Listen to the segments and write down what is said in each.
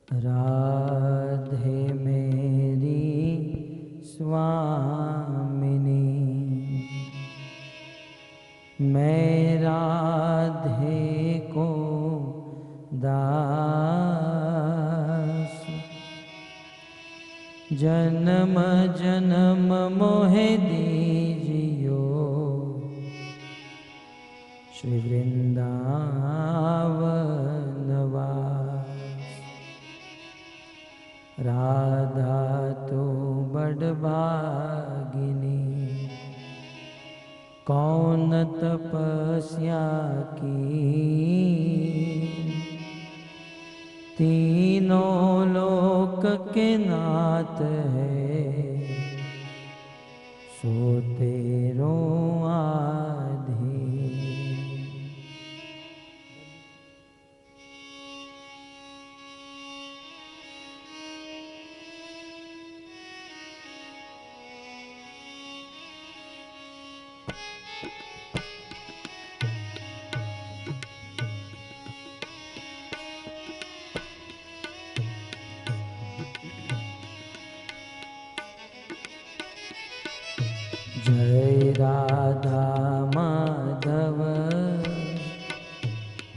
राधे मेरी स्वामिनी, मैं राधे को दास। जन्म जन्म मोहे दीजियो श्री वृंदावन वास। राधा तो बड़ भागिनी, कौन तपस्या की, तीनों लोक के नाथ है, सो तेरो आधे। जय राधा माधव,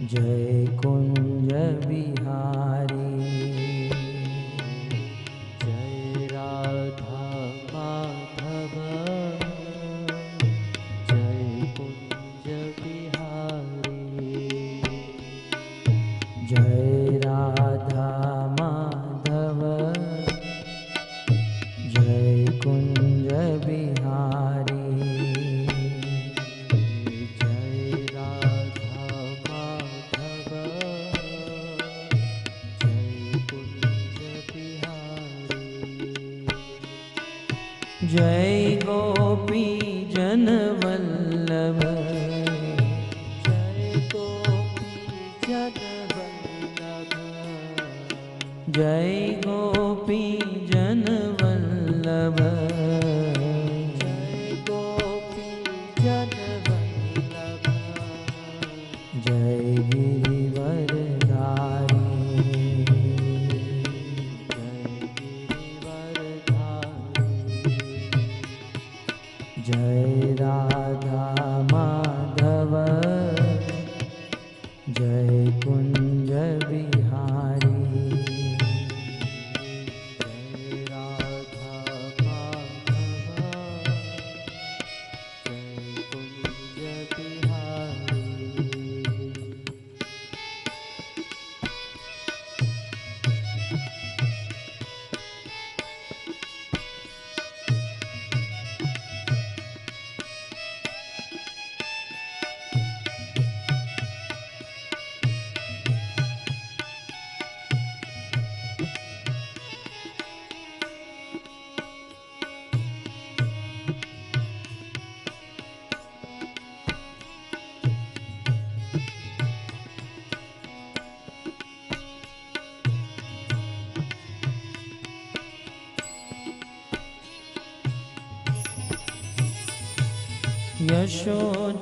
जय कुंज बिहारी। जय राधा माधव, जय कुंज बिहारी। जय राधा माधव, जय कुंज बिहारी। जय राधा माधव, जय कुंज बिहारी। जय गोपी जन वल्लभ, जय गोपी जन वल्लभ, जय गोपी जन वल्लभ। जय गोपी जन वल्लभ। जय गिरिवरधारी, जय गिरिवरधारी। जय राधा माधव, जय कुंज बिहारी। जय राधा माधव, जय कुंज बिहारी।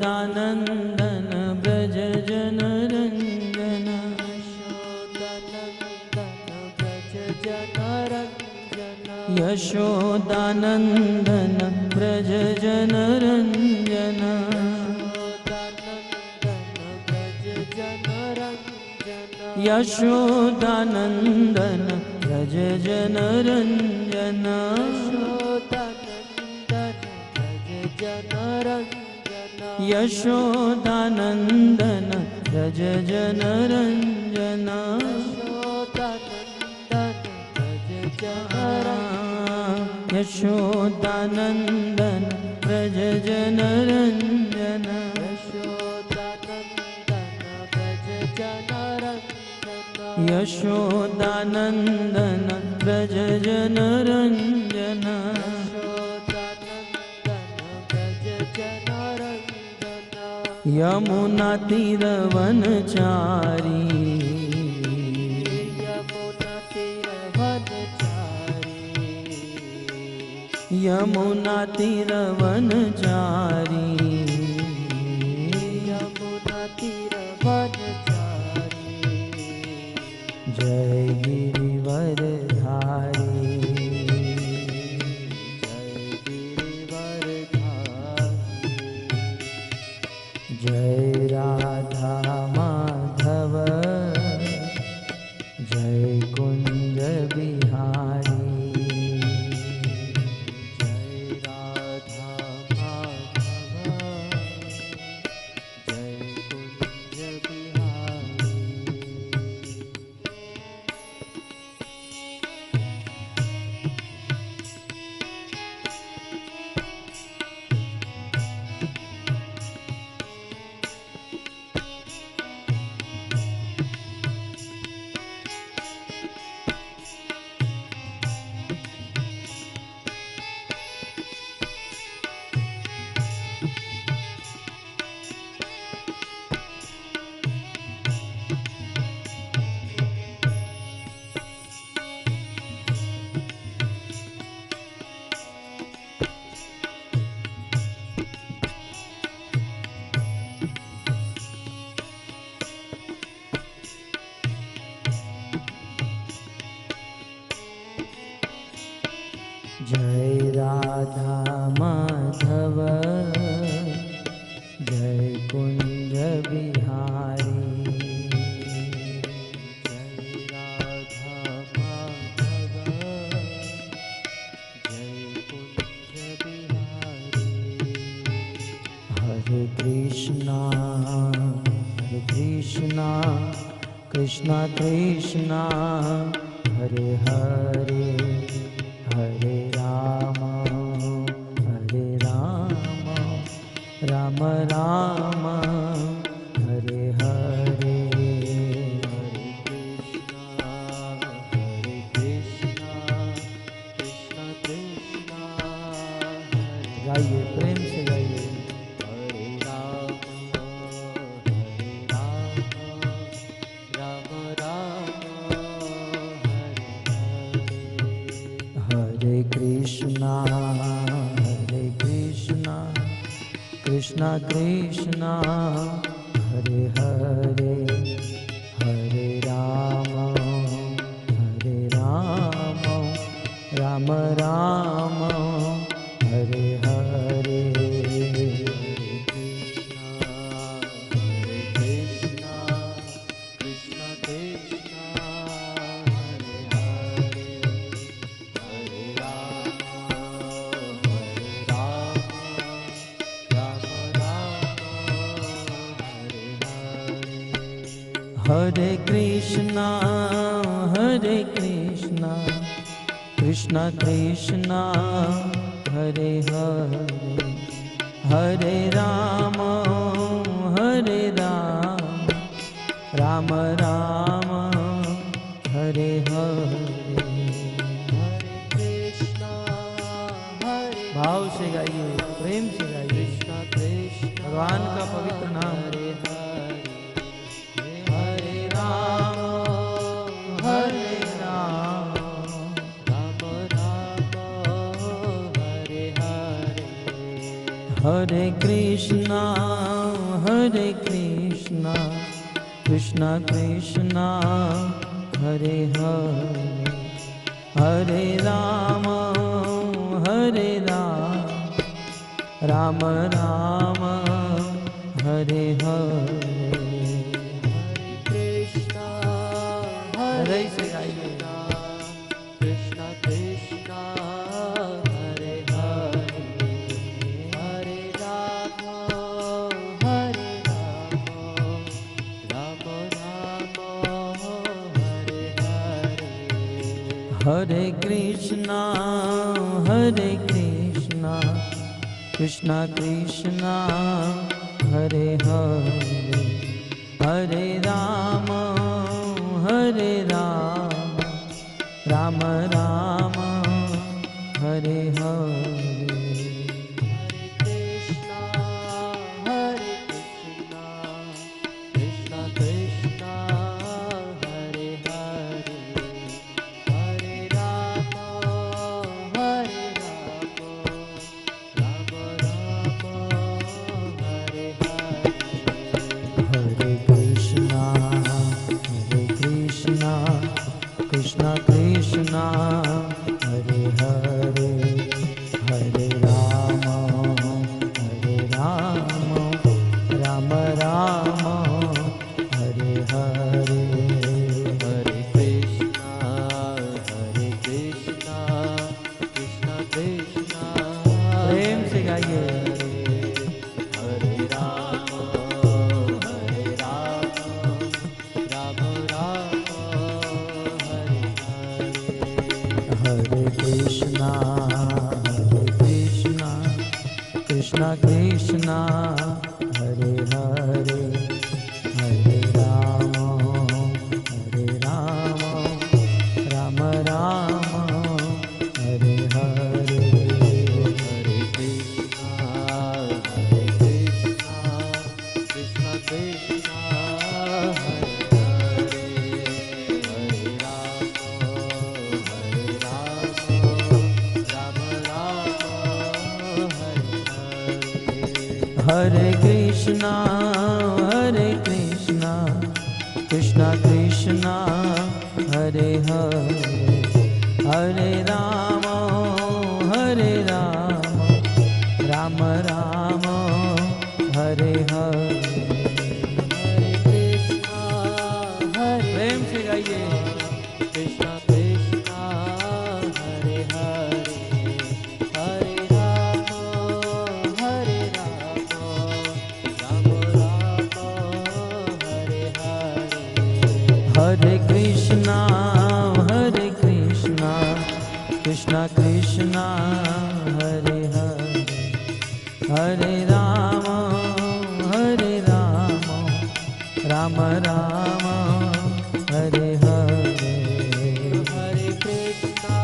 यशोदानंदन ब्रज जन रंजन, यशोदानंदन ब्रज जन रंजन। यशोदानंदन ब्रज जन रंजन। यशोदानंदन ब्रज जन रंजन। यशोदानंदन ब्रज जन रंजन। यशोदानंदन ब्रज जन रंजन। यमुना तीर वनचारी, यमुना तीर वनचारी। यमुना तीर वनचारी। जय गिरिवर गिरिवरधारी जय राधा माधव जय कुंज बिहारी जय राधा माधव जय कुंज बिहारी जय राधा माधव जय कुंज बिहारी जय राधा माधव जय कुंज बिहारी हरे कृष्णा कृष्णा कृष्णा हरे हरे हरे राम राम राम हरे हरे हरे कृष्णा कृष्णा कृष्णा हरे गाइए प्रेम से गाइए हरे राम राम राम हरे कृष्णा कृष्णा कृष्णा हरे हरे हरे राम राम राम हरे हरे कृष्णा कृष्णा हरे हरे हरे राम राम राम हरे हरे हरे कृष्णा कृष्णा कृष्णा हरे हरे हरे राम राम राम हरे हरे कृष्णा हरे भाव से गाइए प्रेम से गाइए कृष्णा कृष्ण भगवान का पवित्र नाम हरे हरे राम राम राम हरे हरे हरे कृष्णा कृष्णा कृष्णा हरे हरे हरे राम राम राम हरे हरे कृष्णा हरे से गाइए Krishna Krishna Hare Hare Hare Ram Ram Ram Hare Hare Hare Krishna Krishna Krishna Hare Hare Hare Ram Ram Ram Hare Hare Krishna Krishna Krishna Hare Hare Hare Ram Ram Ram Hare Hare Hare Krishna Krishna Krishna Krishna Hare Hare Hare Ram Ram Ram Hare Hare Hare Krishna, Krishna Krishna, प्रेम से गाइए Hare Ram, Ram Ram, Hare Hare. हरे Krishna Krishna Krishna Hare Hare Hare Ram Ram Ram Hare Hare Hare Krishna, Krishna Krishna, Hare Hare, Hare Ram, Ram Ram, Hare Hare. हरे Krishna Krishna Krishna Hare Hare Hare Ram Ram Ram Hare Hare Hare Krishna, Hare प्रेम से गाइए Krishna Krishna, Hare Hare, Hare Rama, Ram Rama, Hare Hare. हरे Krishna Krishna Krishna Hare Hare Hare Ram Ram Ram Hare Hare Hare Krishna,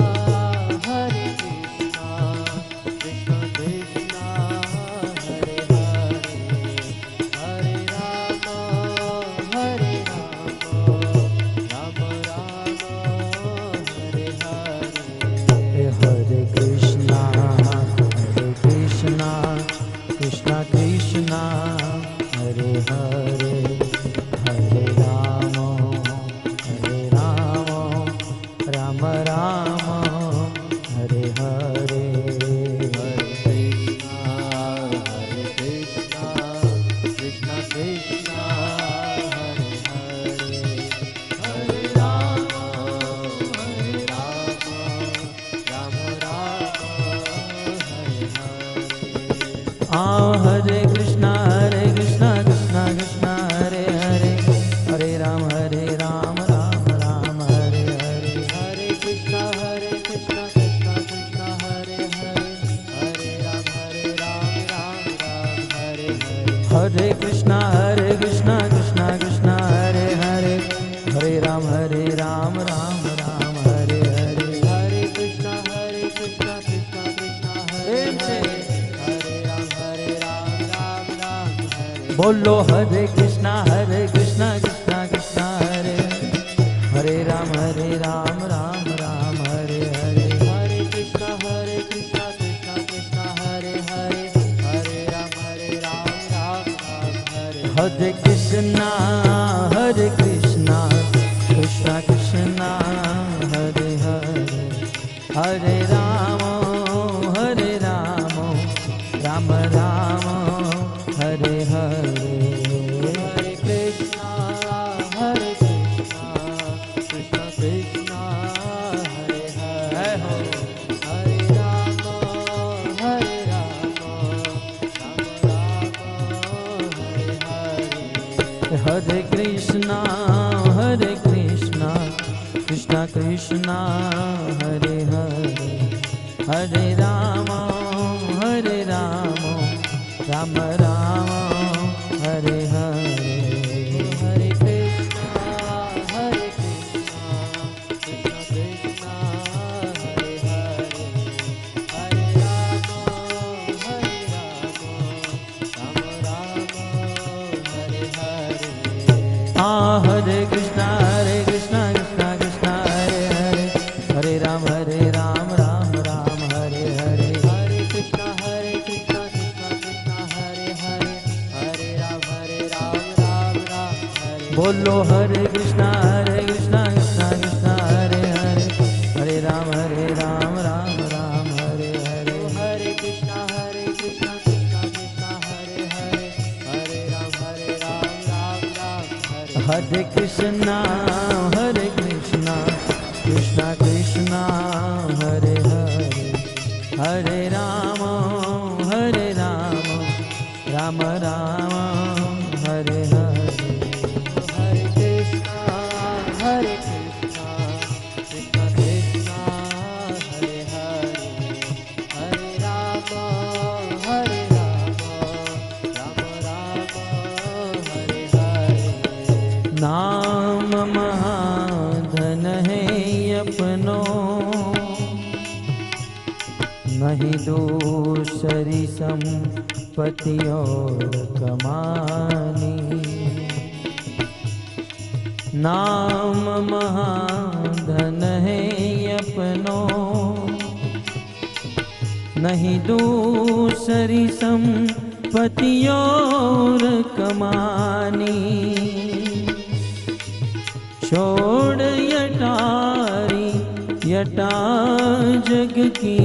Krishna Krishna, Hare Hare, Hare Rama, Ram Rama, Hare Hare. हरे Krishna Krishna Krishna Hare Hare Hare Ram Ram Ram Hare Hare Hare Krishna, Krishna Krishna, Hare Hare, Hare Rama, Ram Rama, Hare Hare. हरे Krishna Krishna Krishna Hare Hare Hare Ram Ram Ram Hare Hare Hare Krishna, Krishna Krishna, Hare Hare, Hare Ram, Ram Hare Hare. हरे Krishna Krishna Krishna Hare Hare Hare Ram Ram Ram Hare Hare Hare Krishna, Krishna Krishna, Hare प्रेम से Hare, Hare Ram, Ram Hare. बोलो हरे Krishna Krishna Krishna Hare Hare Ram Ram Ram Hare Hare Hare Krishna, Krishna Krishna, Hare Hare, Hare Ram, Ram Hare. हरे Krishna Krishna Krishna Hare Hare Hare Ram Ram Ram Hare Hare Hare Krishna, Krishna Krishna, Hare Hare, Hare Rama, Ram Rama, Hare Hare. हरे Krishna Krishna Krishna Hare Hare Hare Ram Ram Ram Hare Hare Hare Krishna, Krishna Krishna, Hare Hare, Hare Rama, Ram Rama, Hare Hare. हरे Krishna Krishna Krishna Hare Hare Hare Ram Ram Ram Hare Hare Hare Krishna, Krishna Krishna, Hare नहीं दूसरी संपत्ति और कमानी। नाम महाधन है अपनों, नहीं दूसरी संपत्ति और कमानी। छोड़ यटारी यटा जग की,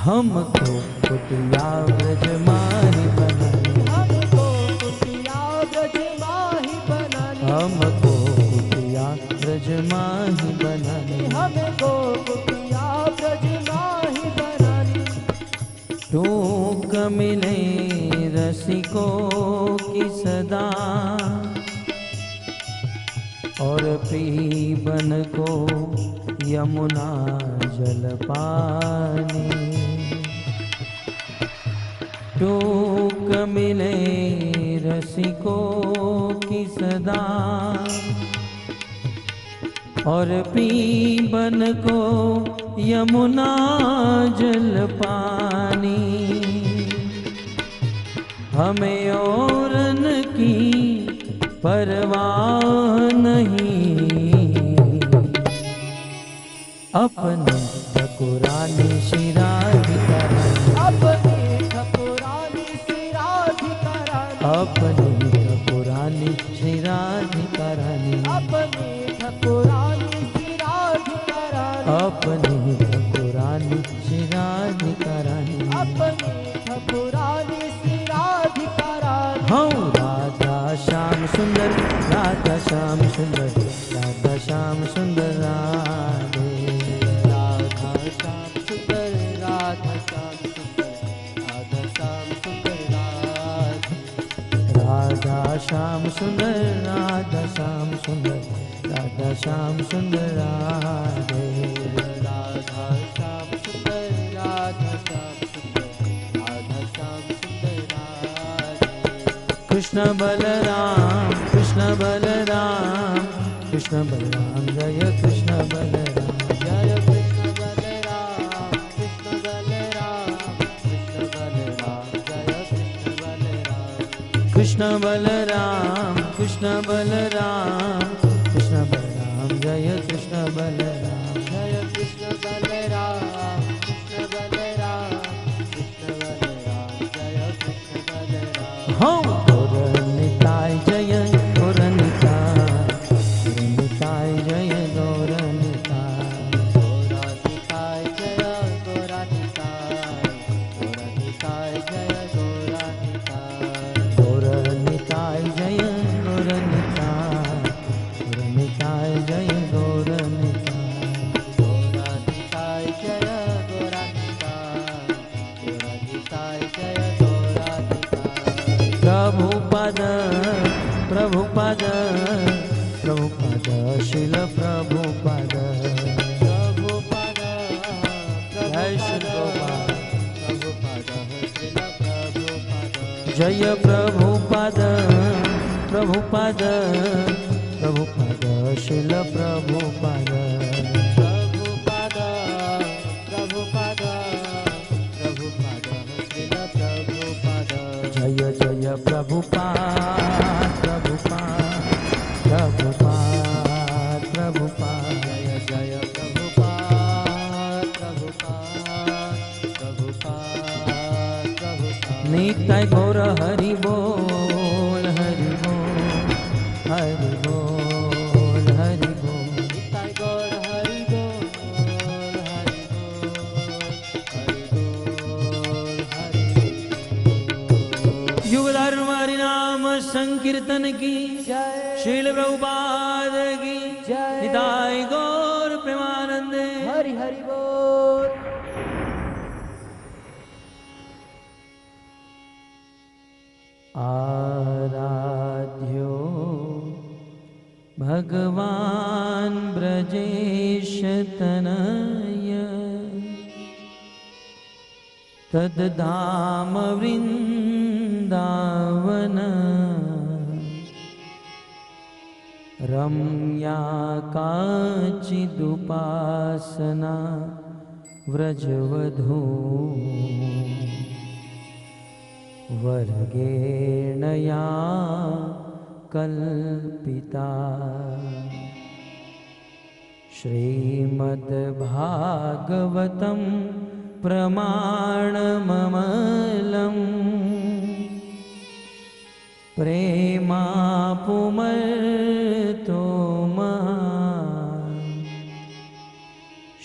हमको कुटिया ब्रज माही बनानी। हमको कुटिया ब्रज माही बनानी। हमको कुटिया ब्रज माही बनानी। हमको कुटिया ब्रज माही बनानी। टूक मिले रसिकों की सदा, और पीबन को यमुना जल पानी। टूक मिले रसिकों की सदा, और पीबन को यमुना जल पानी। हमें औरन की परवाह नहीं, अपने ठकुरानी शिराधिकारानी। अपनी ठकुरानी शिराधिकारानी। अपनी ठकुरानी शिराधिकारानी। अपनी ठकुरानी शिराधिकारानी। अपनी ठकुरानी शिराधिकारानी। अपनी ठकुरानी शिराधिकारानी। हूँ राधा श्याम सुंदर, राधा श्याम सुंदर, राधा श्याम सुंदर राधे। राधा श्याम सुंदर, राधा श्याम सुंदर, राधा श्याम सुंदर राधे। राधा श्याम सुंदर, राधा श्याम सुंदर, राधा श्याम सुंदर राधे। राधा श्याम सुंदर, राधा श्याम सुंदर, राधा श्याम सुंदर राधे। कृष्ण बलराम, कृष्ण बलराम, कृष्ण बलराम, जय कृष्ण बलराम। जय कृष्ण बलराम, कृष्ण बलराम, कृष्ण बलराम, जय कृष्ण बलराम। कृष्ण बलराम, कृष्ण बलराम, कृष्ण बलराम, जय कृष्ण बलराम। जय कृष्ण बलराम, कृष्ण बलराम, कृष्ण बलराम, जय कृष्ण बलराम। हम गौरनिताय जय गौरनिताय, गौरनिताय जय गौरनिताय। गौरानिताय जय गौरानिताय, गौरानिताय जय गौरानिताय। गौरनिताय जय गौरनिताय, गौरनिताय जय गौरनिताय। गौरानिताय जय गौरानिताय, गौरानिताय जय गौरानिताय। प्रभुपद प्रभुपद प्रभुपद शिल प्रभुपद। प्रभुपद जय श्री प्रभुपद, श्रील प्रभुपद। जय प्रभुपद प्रभुपद प्रभुपद शिल प्रभुपद। प्रभुपद प्रभुपद प्रभुपद, श्रील प्रभुपद। जय जय प्रभुपाद प्रभुपाद प्रभुपाद प्रभुपाद। जय जय प्रभुपाद प्रभुपाद प्रभुपाद प्रभुपाद। नित्य गौर हरि बोल हरि बोल हरि बोल हरि बोल। निताय गौर हरि बोल, हरि बोल, हरि बोल, हरि युग धर्म हरि नाम संकीर्तन की जय। श्रील प्रभुपाद की जय। निताय गौर प्रेमानंद। हरि हरि बोल। आराध्यो भगवान ब्रजेश तनय, तद्धाम वृंदावन। रम्या काचिदुपासना व्रजवधू वर्गेण या कल्पिता श्रीमद्भागवतं प्रमाणममलम् प्रेमापुमर्तो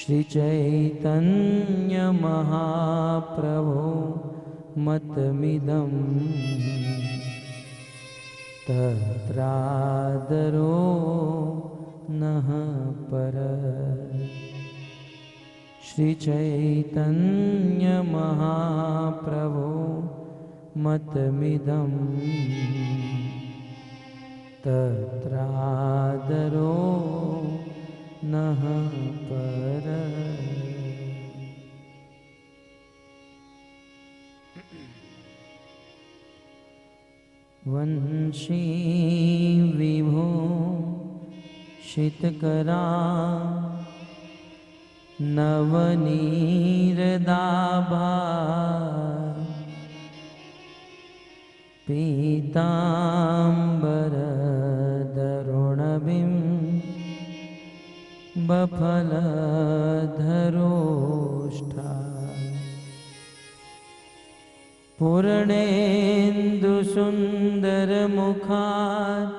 श्रीचैतन्यमहाप्रभो मतमिदं तत्रादरो नः पर श्रीचैतन्यमहाप्रभो मतमिदं तत्रादरो नः पर। वंशी विभो शितकरा नवनीरदाभा पीताम्बरदरुणबिं बफलधरोष्ठा पूर्णेन्दुसुन्दरमुखात्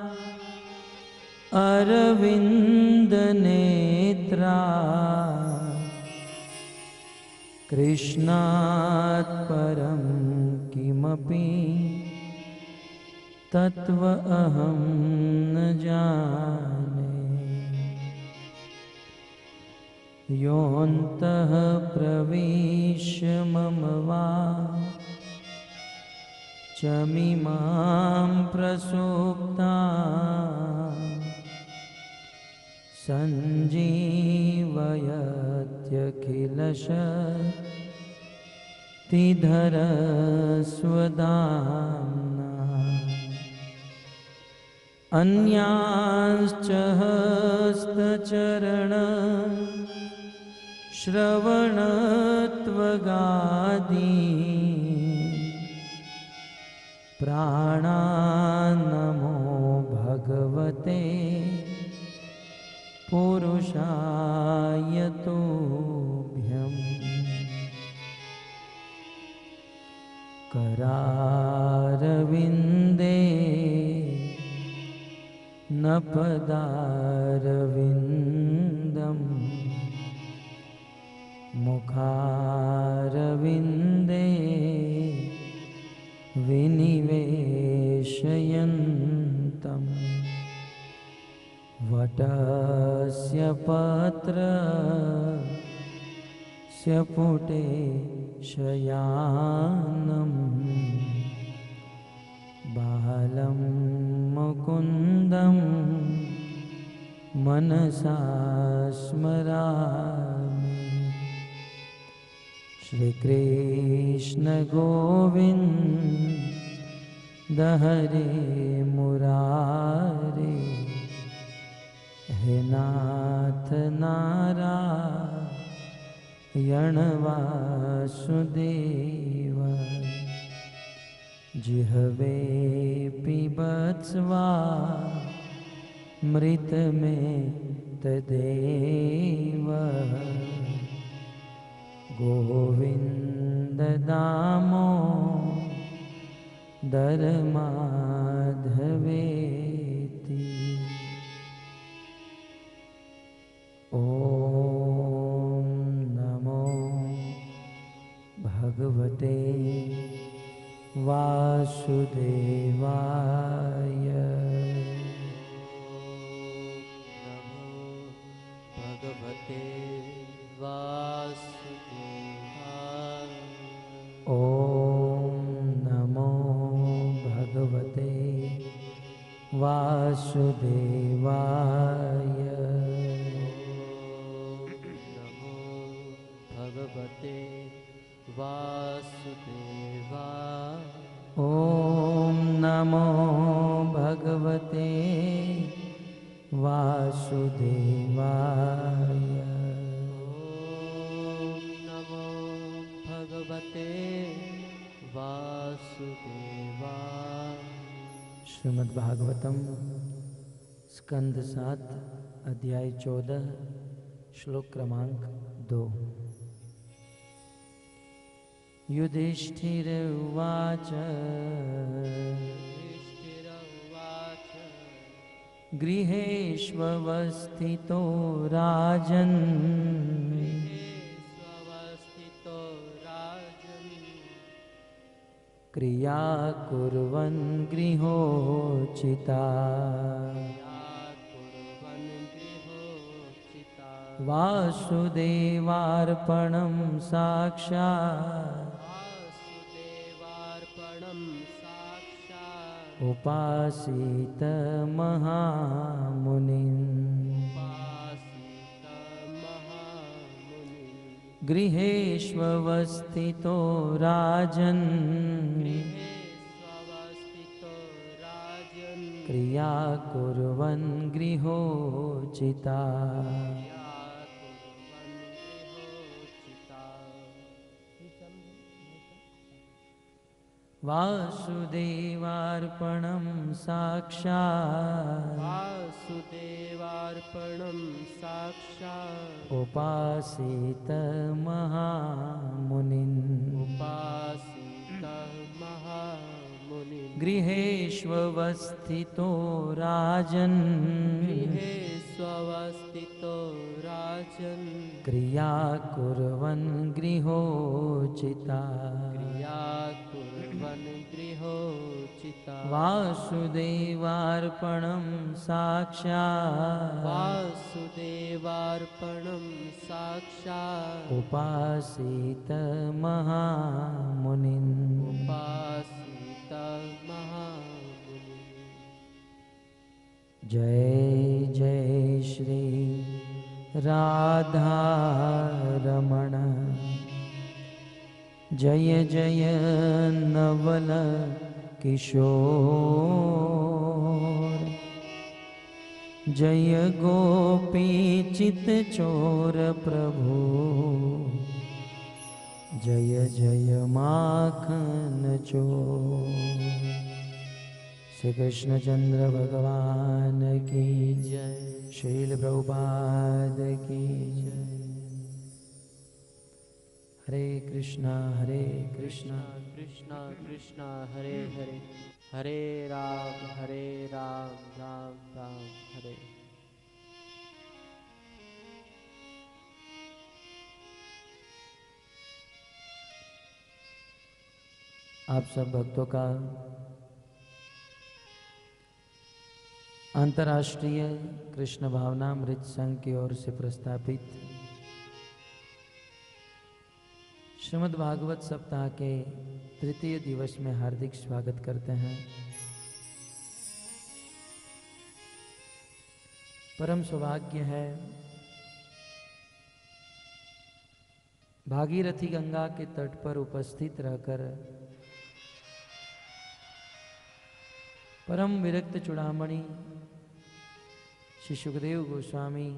अरविन्दनेत्रा कृष्णात् परं किमपि तत्त्व अहं न जाने। योऽन्तः प्रविश्य मम वाचमिमां प्रसुप्ता सञ्जीवयत्यखिलशक्तिधरस्वधाम्ना अन्यांश्च हस्तचरण श्रवणत्वगादि प्राणान्नमो भगवते पुरुषाय तुभ्यम्। करारविन्दे न पदारविन्दम् मुखारविन्दे विनिवेशयन्तम्। वटस्य पत्रस्य पुटे शयानम् बालं मुकुन्दं मनसा स्मरामि। श्रीकृष्ण गोविन्द हरे मुरारे हे नाथ नारायण वासुदेव। जिह्वे पिबत्स्वा मृत में तदेव गोविन्द दामोदर माधवेति। ॐ नमो भगवते वासुदेवाय। भगवते वासुदेवाय। ॐ नमो भगवते वासुदेवाय। नमो भगवते वासुदेवाय। ॐ नमो भगवते वासुदेवाय। ॐ नमो भगवते वासुदेवाय। श्रीमद्भागवतम स्कंद 7 अध्याय 14 श्लोक क्रमांक 2। युधिष्ठिर उवाच युधिष्ठिरोवाच गृहेष्वस्थितो राजन् स्वस्थितो राजन् क्रिया कुर्वन् गृहोचिता कुर्वन् गृहोचिता वासुदेवार्पणं साक्षात् वासुदेवार्पणं साक्षात् उपासीत महामुनिम् उपासित महामुनिः। गृहेष्वस्थितो राजन् स्वस्थितो राजन् क्रिया कुर्वन् गृहोचिता वासुदेवार्पणं साक्षात् वासुदेवार्पणं साक्षात् उपासीत महामुनिम् उपासित महामुनिः। गृहेष्वस्थितो राजन् गृहे स्वस्थितो राजन् क्रिया कुर्वन् गृहोचिता क्रिया कुर्वन् गृहोचिता वासुदेवार्पणं साक्षात् वासुदेवार्पणं साक्षात् उपासीत महामुनिम् उपासित महामुनिः। जय जय श्री राधा रमण जय जय नवल किशोर जय गोपी चित चोर प्रभु जय जय माखन चोर। श्री कृष्ण चंद्र भगवान की जय। श्रील प्रभुपाद की जय। हरे कृष्णा कृष्णा कृष्णा कृष्णा हरे हरे हरे राम राम राम हरे। आप सब भक्तों का अंतर्राष्ट्रीय कृष्ण भावनामृत संघ की ओर से प्रस्तापित श्रीमद् भागवत सप्ताह के तृतीय दिवस में हार्दिक स्वागत करते हैं। परम सौभाग्य है भागीरथी गंगा के तट पर उपस्थित रहकर परम विरक्त चूड़ामणि श्री सुखदेव गोस्वामी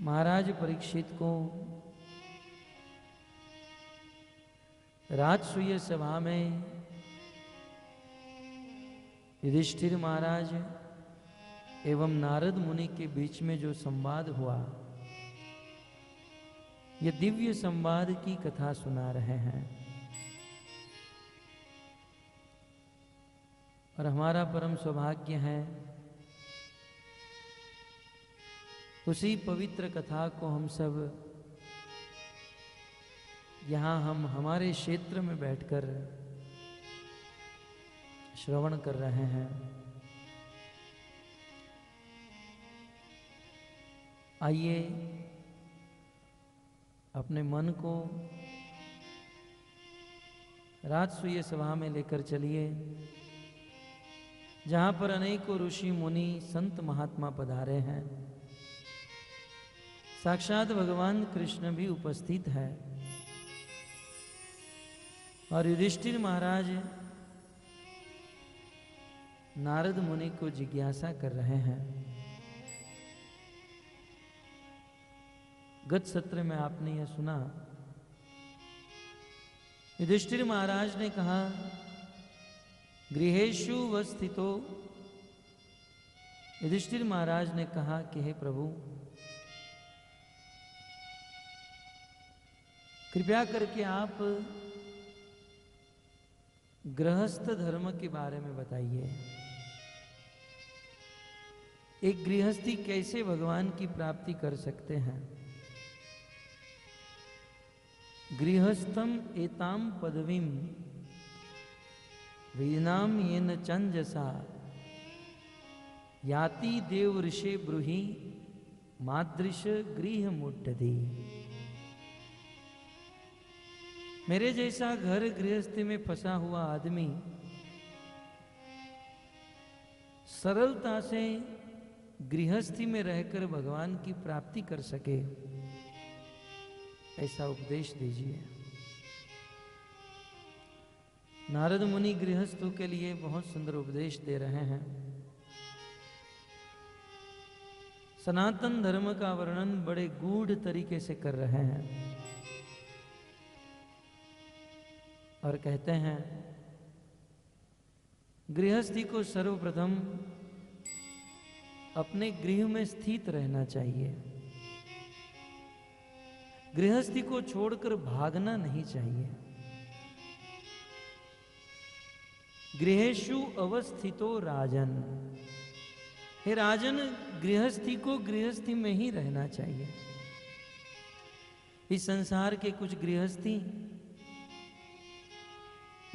महाराज परीक्षित को राजसूय सभा में युधिष्ठिर महाराज एवं नारद मुनि के बीच में जो संवाद हुआ, यह दिव्य संवाद की कथा सुना रहे हैं। और हमारा परम सौभाग्य है उसी पवित्र कथा को हम सब यहाँ हम हमारे क्षेत्र में बैठकर श्रवण कर रहे हैं। आइए अपने मन को राजसूय सभा में लेकर चलिए, जहां पर अनेकों ऋषि मुनि संत महात्मा पधारे हैं। साक्षात भगवान कृष्ण भी उपस्थित है और युधिष्ठिर महाराज नारद मुनि को जिज्ञासा कर रहे हैं। गत सत्र में आपने यह सुना, युधिष्ठिर महाराज ने कहा, गृहेषु वस्थितो। युधिष्ठिर महाराज ने कहा कि हे प्रभु, कृपया करके आप गृहस्थ धर्म के बारे में बताइए। एक गृहस्थी कैसे भगवान की प्राप्ति कर सकते हैं। गृहस्थम एताम पदवीम विनाम येन चंजसा याति देव ऋषि ब्रूहि मादृश गृह मुट्टति। मेरे जैसा घर गृहस्थी में फंसा हुआ आदमी सरलता से गृहस्थी में रहकर भगवान की प्राप्ति कर सके, ऐसा उपदेश दीजिए। नारद मुनि गृहस्थों के लिए बहुत सुंदर उपदेश दे रहे हैं। सनातन धर्म का वर्णन बड़े गूढ़ तरीके से कर रहे हैं और कहते हैं, गृहस्थी को सर्वप्रथम अपने गृह में स्थित रहना चाहिए। गृहस्थी को छोड़कर भागना नहीं चाहिए। गृहेषु अवस्थितो राजन। हे राजन, गृहस्थी को गृहस्थी में ही रहना चाहिए। इस संसार के कुछ गृहस्थी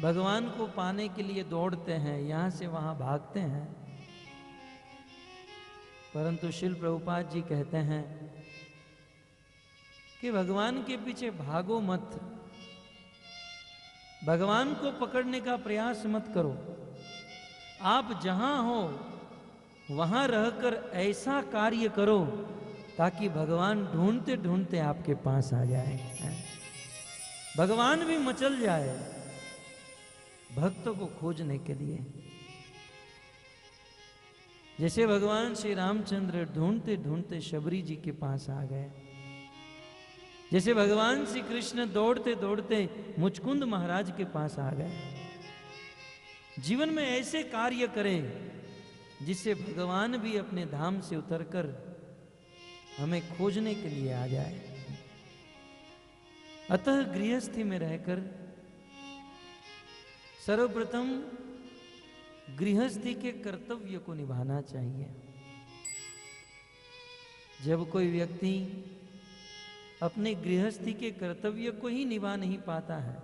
भगवान को पाने के लिए दौड़ते हैं, यहां से वहां भागते हैं, परंतु श्रील प्रभुपाद जी कहते हैं कि भगवान के पीछे भागो मत, भगवान को पकड़ने का प्रयास मत करो। आप जहां हो वहां रहकर ऐसा कार्य करो ताकि भगवान ढूंढते ढूंढते आपके पास आ जाए, भगवान भी मचल जाए भक्तों को खोजने के लिए। जैसे भगवान श्री रामचंद्र ढूंढते ढूंढते शबरी जी के पास आ गए, जैसे भगवान श्री कृष्ण दौड़ते दौड़ते मुचकुंद महाराज के पास आ गए। जीवन में ऐसे कार्य करें जिससे भगवान भी अपने धाम से उतरकर हमें खोजने के लिए आ जाए। अतः गृहस्थी में रहकर सर्वप्रथम गृहस्थी के कर्तव्य को निभाना चाहिए। जब कोई व्यक्ति अपने गृहस्थी के कर्तव्य को ही निभा नहीं पाता है,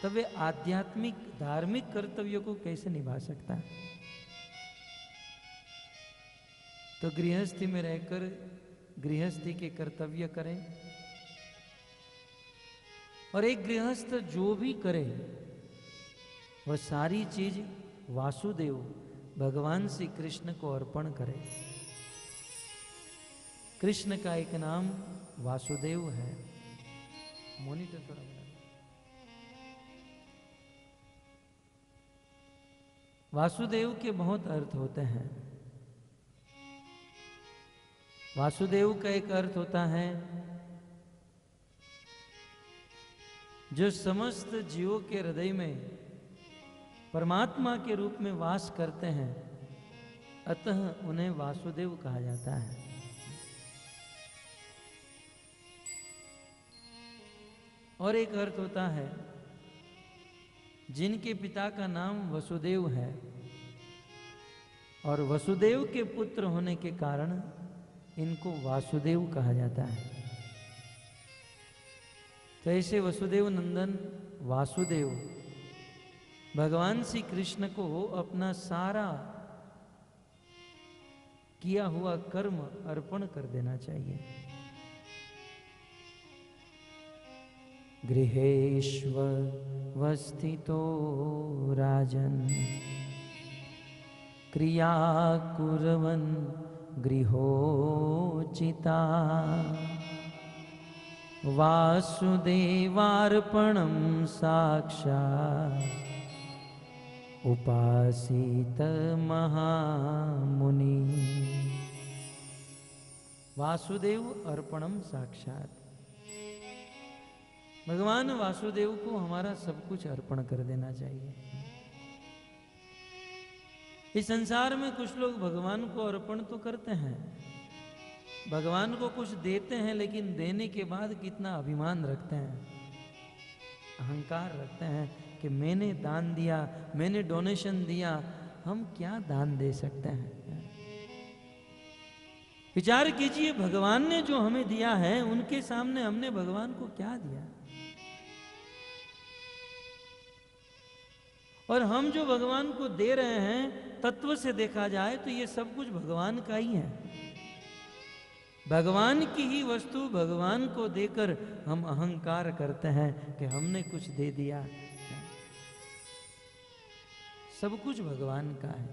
तब वे आध्यात्मिक धार्मिक कर्तव्य को कैसे निभा सकता है। तो गृहस्थी में रहकर गृहस्थी के कर्तव्य करें, और एक गृहस्थ जो भी करे वह सारी चीज वासुदेव भगवान श्री कृष्ण को अर्पण करे। कृष्ण का एक नाम वासुदेव है। मॉनिटर थोड़ा बड़ा। वासुदेव के बहुत अर्थ होते हैं। वासुदेव का एक अर्थ होता है जो समस्त जीवों के हृदय में परमात्मा के रूप में वास करते हैं, अतः उन्हें वासुदेव कहा जाता है। और एक अर्थ होता है जिनके पिता का नाम वसुदेव है और वसुदेव के पुत्र होने के कारण इनको वासुदेव कहा जाता है। तो ऐसे वसुदेव नंदन वासुदेव भगवान श्री कृष्ण को अपना सारा किया हुआ कर्म अर्पण कर देना चाहिए। गृहेष्वस्थितो राजन् क्रिया कुर्वन् गृहोचिता वासुदेवार्पणं साक्षात् उपासित महामुनि। वासुदेव अर्पणम साक्षात। भगवान वासुदेव को हमारा सब कुछ अर्पण कर देना चाहिए। इस संसार में कुछ लोग भगवान को अर्पण तो करते हैं, भगवान को कुछ देते हैं, लेकिन देने के बाद कितना अभिमान रखते हैं, अहंकार रखते हैं कि मैंने दान दिया, मैंने डोनेशन दिया, हम क्या दान दे सकते हैं। विचार कीजिए, भगवान ने जो हमें दिया है उनके सामने हमने भगवान को क्या दिया। और हम जो भगवान को दे रहे हैं, तत्व से देखा जाए तो ये सब कुछ भगवान का ही है। भगवान की ही वस्तु भगवान को देकर हम अहंकार करते हैं कि हमने कुछ दे दिया। सब कुछ भगवान का है।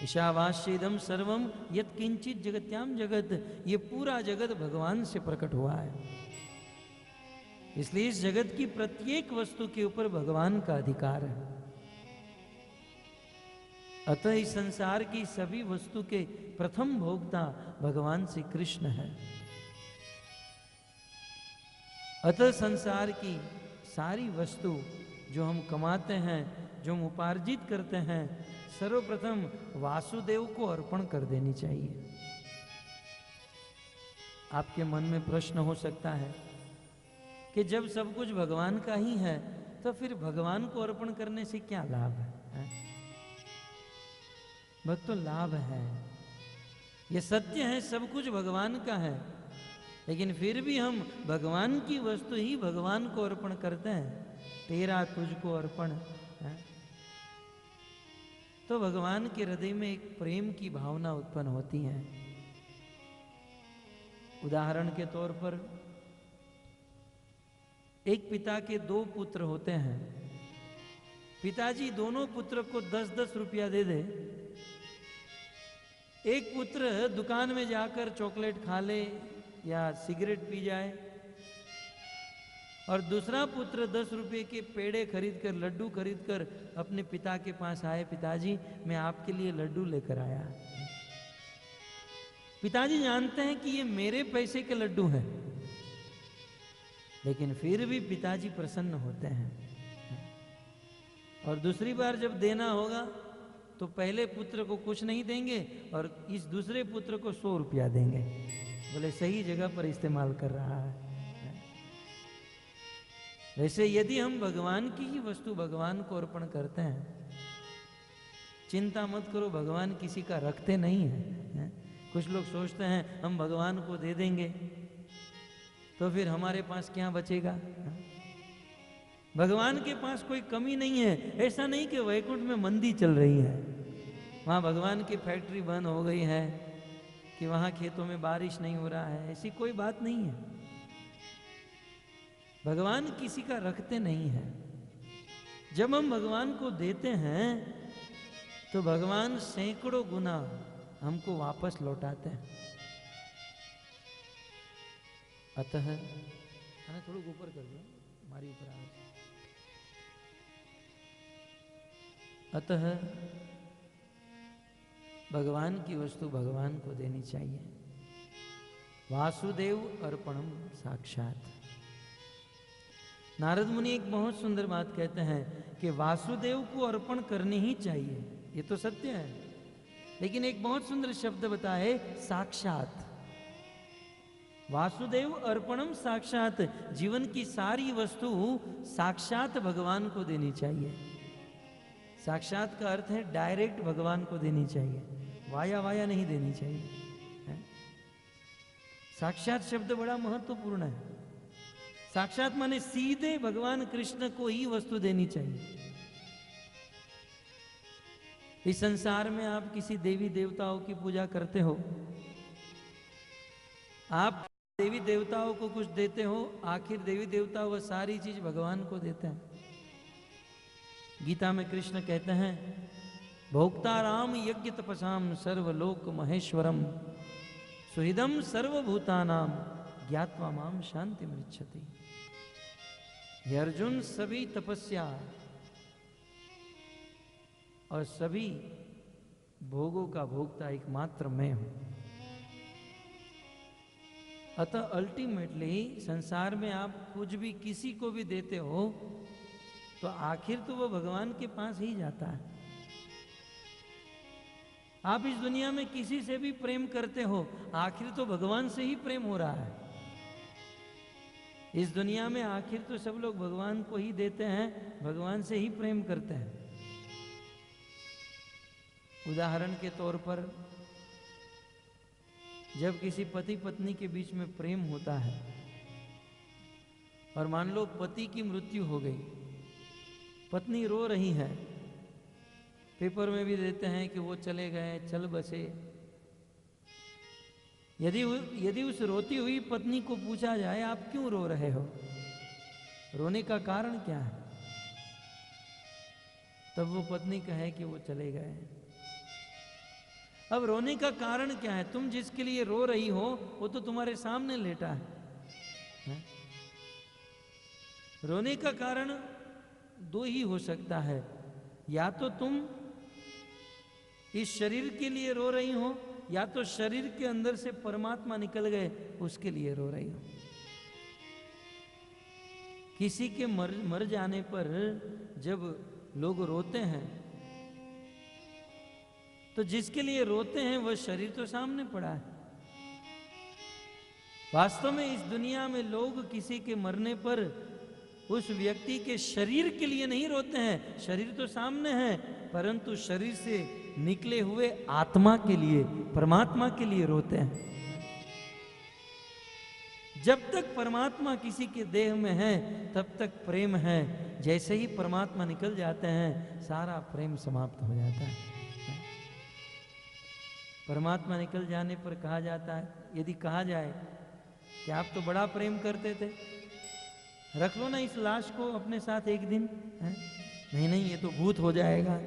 ईशावास्येदं सर्वम यत् किंचित जगत्याम जगत, ये पूरा जगत भगवान से प्रकट हुआ है। इसलिए इस जगत की प्रत्येक वस्तु के ऊपर भगवान का अधिकार है। अतः इस संसार की सभी वस्तु के प्रथम भोक्ता भगवान श्री कृष्ण है। अतः संसार की सारी वस्तु जो हम कमाते हैं, जो हम उपार्जित करते हैं, सर्वप्रथम वासुदेव को अर्पण कर देनी चाहिए। आपके मन में प्रश्न हो सकता है कि जब सब कुछ भगवान का ही है तो फिर भगवान को अर्पण करने से क्या लाभ है? बस तो लाभ है, ये सत्य है, सब कुछ भगवान का है, लेकिन फिर भी हम भगवान की वस्तु ही भगवान को अर्पण करते हैं। तेरा तुझको अर्पण है। तो भगवान के हृदय में एक प्रेम की भावना उत्पन्न होती है। उदाहरण के तौर पर एक पिता के दो पुत्र होते हैं। पिताजी दोनों पुत्र को 10-10 रुपया दे दे। एक पुत्र दुकान में जाकर चॉकलेट खा ले या सिगरेट पी जाए, और दूसरा पुत्र 10 रुपये के पेड़े खरीद कर, लड्डू खरीद कर अपने पिता के पास आए, पिताजी मैं आपके लिए लड्डू लेकर आया। पिताजी जानते हैं कि ये मेरे पैसे के लड्डू हैं, लेकिन फिर भी पिताजी प्रसन्न होते हैं। और दूसरी बार जब देना होगा तो पहले पुत्र को कुछ नहीं देंगे और इस दूसरे पुत्र को 100 रुपया देंगे। बोले सही जगह पर इस्तेमाल कर रहा है। वैसे यदि हम भगवान की ही वस्तु भगवान को अर्पण करते हैं, चिंता मत करो, भगवान किसी का रखते नहीं है। कुछ लोग सोचते हैं हम भगवान को दे देंगे तो फिर हमारे पास क्या बचेगा। भगवान के पास कोई कमी नहीं है। ऐसा नहीं कि वैकुंठ में मंदी चल रही है, वहाँ भगवान की फैक्ट्री बंद हो गई है, कि वहाँ खेतों में बारिश नहीं हो रहा है, ऐसी कोई बात नहीं है। भगवान किसी का रखते नहीं है। जब हम भगवान को देते हैं तो भगवान सैकड़ों गुना हमको वापस लौटाते हैं। अतः थोड़ा ऊपर कर दो, हमारी ऊपर आवाज। अतः भगवान की वस्तु भगवान को देनी चाहिए। वासुदेव अर्पणम साक्षात। नारद मुनि एक बहुत सुंदर बात कहते हैं कि वासुदेव को अर्पण करनी ही चाहिए, ये तो सत्य है, लेकिन एक बहुत सुंदर शब्द बताए, साक्षात। वासुदेव अर्पणम साक्षात। जीवन की सारी वस्तु साक्षात भगवान को देनी चाहिए। साक्षात का अर्थ है डायरेक्ट भगवान को देनी चाहिए, वाया वाया नहीं देनी चाहिए। साक्षात शब्द बड़ा महत्वपूर्ण है। साक्षात माने सीधे भगवान कृष्ण को ही वस्तु देनी चाहिए। इस संसार में आप किसी देवी देवताओं की पूजा करते हो, आप देवी देवताओं को कुछ देते हो, आखिर देवी देवता वह सारी चीज भगवान को देते हैं। गीता में कृष्ण कहते हैं, भोक्ताराम यज्ञ तपसाम सर्वलोक महेश्वरम सुहृदम सर्वभूतानाम ज्ञात्वा माम शांति मृच्छति। हे अर्जुन, सभी तपस्या और सभी भोगों का भोगता एकमात्र मैं हूं। अतः अल्टीमेटली संसार में आप कुछ भी किसी को भी देते हो तो आखिर तो वो भगवान के पास ही जाता है। आप इस दुनिया में किसी से भी प्रेम करते हो, आखिर तो भगवान से ही प्रेम हो रहा है। इस दुनिया में आखिर तो सब लोग भगवान को ही देते हैं, भगवान से ही प्रेम करते हैं। उदाहरण के तौर पर जब किसी पति पत्नी के बीच में प्रेम होता है और मान लो पति की मृत्यु हो गई, पत्नी रो रही है, पेपर में भी देते हैं कि वो चले गए, चल बसे। यदि उस रोती हुई पत्नी को पूछा जाए आप क्यों रो रहे हो, रोने का कारण क्या है, तब वो पत्नी कहे कि वो चले गए। अब रोने का कारण क्या है? तुम जिसके लिए रो रही हो वो तो तुम्हारे सामने लेटा है? रोने का कारण दो ही हो सकता है, या तो तुम इस शरीर के लिए रो रही हो, या तो शरीर के अंदर से परमात्मा निकल गए उसके लिए रो रही हो। किसी के मर जाने पर जब लोग रोते हैं तो जिसके लिए रोते हैं वह शरीर तो सामने पड़ा है। वास्तव में इस दुनिया में लोग किसी के मरने पर उस व्यक्ति के शरीर के लिए नहीं रोते हैं, शरीर तो सामने है, परंतु शरीर से निकले हुए आत्मा के लिए, परमात्मा के लिए रोते हैं। जब तक परमात्मा किसी के देह में है तब तक प्रेम है, जैसे ही परमात्मा निकल जाते हैं सारा प्रेम समाप्त हो जाता है। परमात्मा निकल जाने पर कहा जाता है, यदि कहा जाए कि आप तो बड़ा प्रेम करते थे, रख लो ना इस लाश को अपने साथ एक दिन, है? नहीं नहीं ये तो भूत हो जाएगा,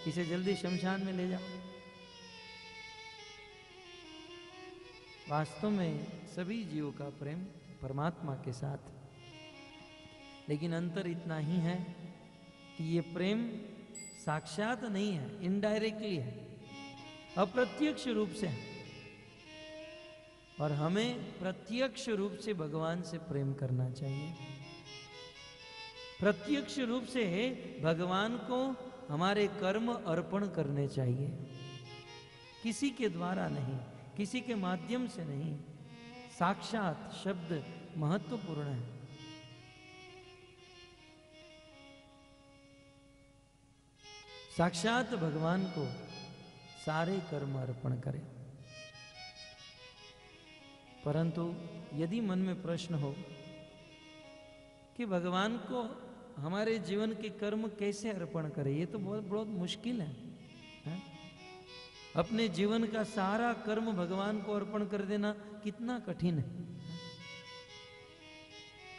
इसे जल्दी शमशान में ले जाओ। वास्तव में सभी जीवों का प्रेम परमात्मा के साथ, लेकिन अंतर इतना ही है कि ये प्रेम साक्षात नहीं है, इनडायरेक्टली है, अप्रत्यक्ष रूप से है। और हमें प्रत्यक्ष रूप से भगवान से प्रेम करना चाहिए। प्रत्यक्ष रूप से भगवान को हमारे कर्म अर्पण करने चाहिए, किसी के द्वारा नहीं, किसी के माध्यम से नहीं। साक्षात शब्द महत्वपूर्ण है। साक्षात भगवान को सारे कर्म अर्पण करें। परंतु यदि मन में प्रश्न हो कि भगवान को हमारे जीवन के कर्म कैसे अर्पण करें, ये तो बहुत बहुत मुश्किल है? अपने जीवन का सारा कर्म भगवान को अर्पण कर देना कितना कठिन है।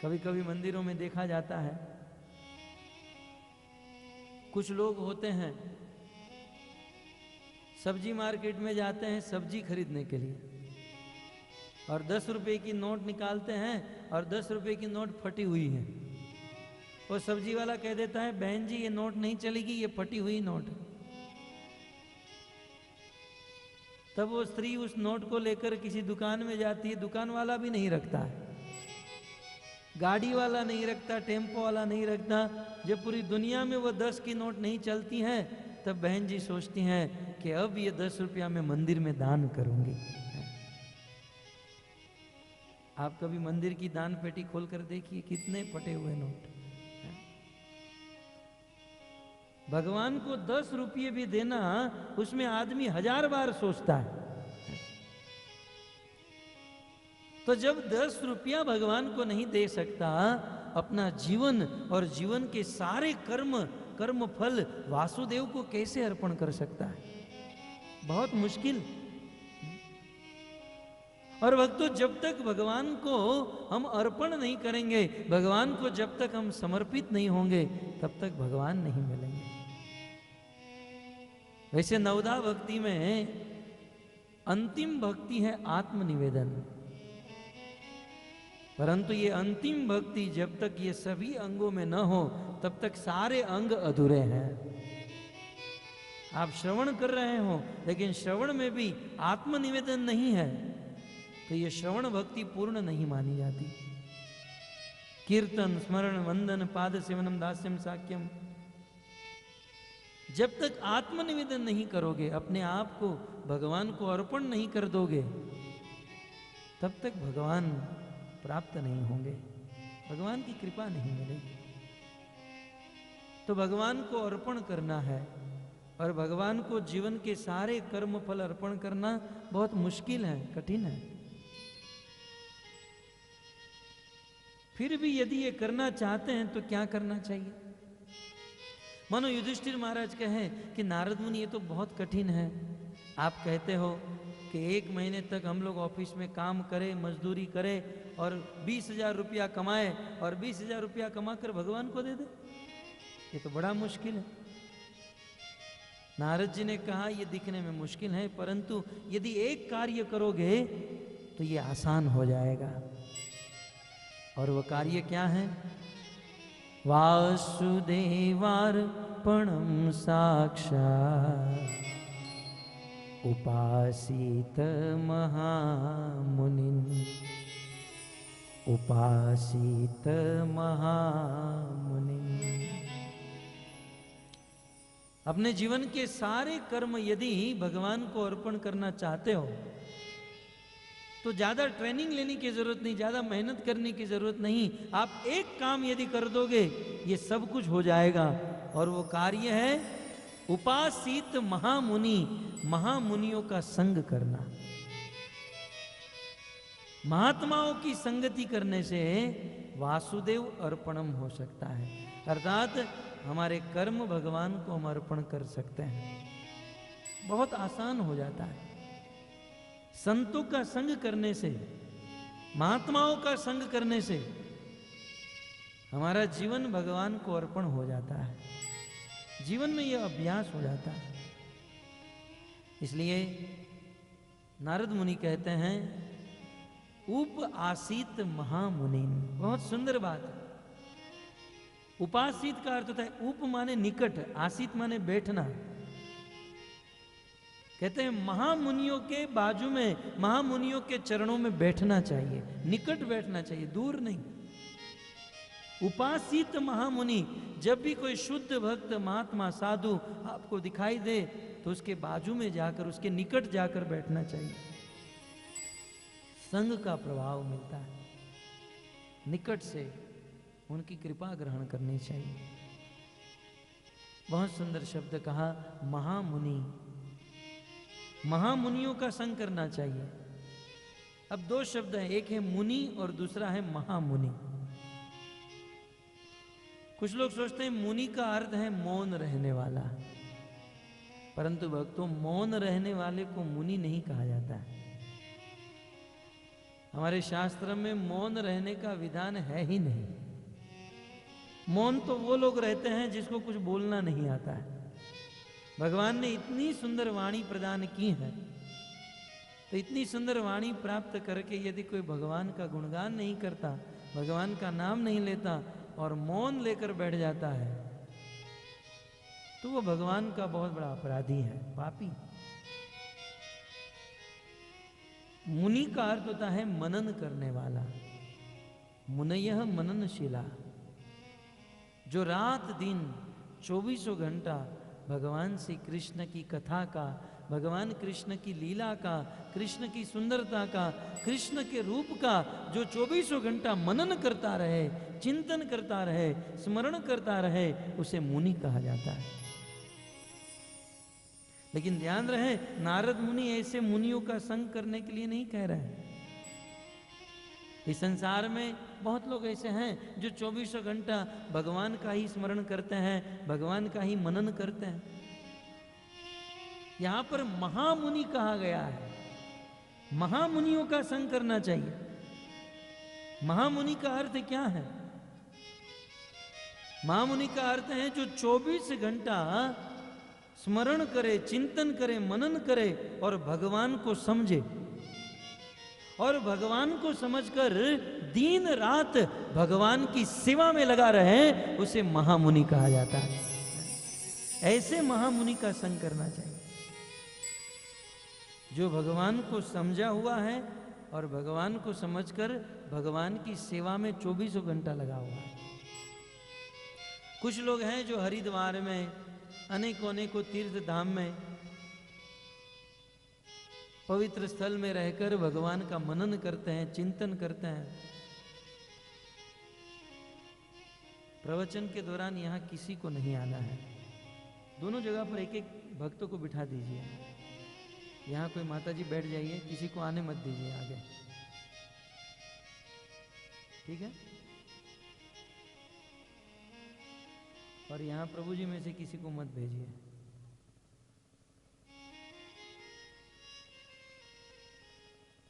कभी कभी मंदिरों में देखा जाता है, कुछ लोग होते हैं सब्जी मार्केट में जाते हैं सब्जी खरीदने के लिए, और 10 रुपए की नोट निकालते हैं और 10 रुपए की नोट फटी हुई है। और सब्जी वाला कह देता है बहन जी ये नोट नहीं चलेगी, ये फटी हुई नोट है। तब वो स्त्री उस नोट को लेकर किसी दुकान में जाती है, दुकान वाला भी नहीं रखता है, गाड़ी वाला नहीं रखता, टेम्पो वाला नहीं रखता। जब पूरी दुनिया में वो 10 की नोट नहीं चलती है तब बहन जी सोचती हैं कि अब ये 10 रुपया मैं मंदिर में दान करूंगी। आप कभी मंदिर की दान पेटी खोलकर देखिए कितने फटे हुए नोट। भगवान को 10 रुपये भी देना उसमें आदमी 1000 बार सोचता है। तो जब 10 रुपया भगवान को नहीं दे सकता, अपना जीवन और जीवन के सारे कर्म फल वासुदेव को कैसे अर्पण कर सकता है? बहुत मुश्किल। और भक्तों, जब तक भगवान को हम अर्पण नहीं करेंगे, भगवान को जब तक हम समर्पित नहीं होंगे, तब तक भगवान नहीं मिलेंगे। वैसे नवदा भक्ति में अंतिम भक्ति है आत्मनिवेदन, परंतु ये अंतिम भक्ति जब तक ये सभी अंगों में न हो तब तक सारे अंग अधूरे हैं। आप श्रवण कर रहे हो लेकिन श्रवण में भी आत्मनिवेदन नहीं है तो ये श्रवण भक्ति पूर्ण नहीं मानी जाती। कीर्तन, स्मरण, वंदन, पाद सेवनम, दास्यम, साक्यम, जब तक आत्मनिवेदन नहीं करोगे, अपने आप को भगवान को अर्पण नहीं कर दोगे, तब तक भगवान प्राप्त नहीं होंगे, भगवान की कृपा नहीं मिलेगी। तो भगवान को अर्पण करना है और भगवान को जीवन के सारे कर्म फल अर्पण करना बहुत मुश्किल है, कठिन है। फिर भी यदि ये करना चाहते हैं तो क्या करना चाहिए? मानो युधिष्ठिर महाराज कहें कि नारद मुनि ये तो बहुत कठिन है, आप कहते हो कि 1 महीने तक हम लोग ऑफिस में काम करें, मजदूरी करें और 20,000 रुपया कमाए और 20,000 रुपया कमा कर भगवान को दे दे, ये तो बड़ा मुश्किल है। नारद जी ने कहा ये दिखने में मुश्किल है, परंतु यदि एक कार्य करोगे तो ये आसान हो जाएगा। और वो कार्य क्या है? वासुदेवार्पणं साक्षात् उपासीत महामुनिन्, उपासीत महामुनिन्। अपने जीवन के सारे कर्म यदि भगवान को अर्पण करना चाहते हो तो ज्यादा ट्रेनिंग लेने की जरूरत नहीं, ज्यादा मेहनत करने की जरूरत नहीं। आप एक काम यदि कर दोगे ये सब कुछ हो जाएगा। और वो कार्य है उपासित महामुनि, महामुनियों का संग करना। महात्माओं की संगति करने से वासुदेव अर्पणम हो सकता है, अर्थात हमारे कर्म भगवान को हम अर्पण कर सकते हैं, बहुत आसान हो जाता है। संतों का संग करने से, महात्माओं का संग करने से हमारा जीवन भगवान को अर्पण हो जाता है, जीवन में यह अभ्यास हो जाता है। इसलिए नारद मुनि कहते हैं उप आसीत महामुनिन, बहुत सुंदर बात है। उपासित का अर्थ होता है उप माने निकट, आसित माने बैठना। कहते हैं महामुनियों के बाजू में, महामुनियों के चरणों में बैठना चाहिए, निकट बैठना चाहिए, दूर नहीं। उपासित महामुनि, जब भी कोई शुद्ध भक्त महात्मा साधु आपको दिखाई दे तो उसके बाजू में जाकर, उसके निकट जाकर बैठना चाहिए। संग का प्रभाव मिलता है, निकट से उनकी कृपा ग्रहण करनी चाहिए। बहुत सुंदर शब्द कहा महामुनि, महामुनियों का संग करना चाहिए। अब 2 शब्द हैं, एक है मुनि और दूसरा है महामुनि। कुछ लोग सोचते हैं मुनि का अर्थ है मौन रहने वाला, परंतु भक्तों मौन रहने वाले को मुनि नहीं कहा जाता है। हमारे शास्त्र में मौन रहने का विधान है ही नहीं। मौन तो वो लोग रहते हैं जिसको कुछ बोलना नहीं आता है। भगवान ने इतनी सुंदर वाणी प्रदान की है, तो इतनी सुंदर वाणी प्राप्त करके यदि कोई भगवान का गुणगान नहीं करता, भगवान का नाम नहीं लेता और मौन लेकर बैठ जाता है, तो वो भगवान का बहुत बड़ा अपराधी है, पापी। मुनि का अर्थ होता है मनन करने वाला, मुनयः मननशीला, जो रात दिन 24 घंटा भगवान श्री कृष्ण की कथा का, भगवान कृष्ण की लीला का, कृष्ण की सुंदरता का, कृष्ण के रूप का जो 24 घंटा मनन करता रहे, चिंतन करता रहे, स्मरण करता रहे, उसे मुनि कहा जाता है। लेकिन ध्यान रहे नारद मुनि ऐसे मुनियों का संग करने के लिए नहीं कह रहे हैं। इस संसार में बहुत लोग ऐसे हैं जो 24 घंटा भगवान का ही स्मरण करते हैं, भगवान का ही मनन करते हैं। यहां पर महामुनि कहा गया है, महामुनियों का संग करना चाहिए। महामुनि का अर्थ क्या है? महामुनि का अर्थ है जो 24 घंटा स्मरण करे, चिंतन करे, मनन करे और भगवान को समझे, और भगवान को समझकर दिन रात भगवान की सेवा में लगा रहे, उसे महामुनि कहा जाता है। ऐसे महामुनि का संग करना चाहिए जो भगवान को समझा हुआ है और भगवान को समझकर भगवान की सेवा में 24 घंटा लगा हुआ है। कुछ लोग हैं जो हरिद्वार में अनेकों अनेकों तीर्थ धाम में पवित्र स्थल में रहकर भगवान का मनन करते हैं, चिंतन करते हैं। प्रवचन के दौरान यहाँ किसी को नहीं आना है। दोनों जगह पर एक एक भक्तों को बिठा दीजिए। यहाँ कोई माता जी बैठ जाइए, किसी को आने मत दीजिए आगे, ठीक है। और यहाँ प्रभु जी में से किसी को मत भेजिए।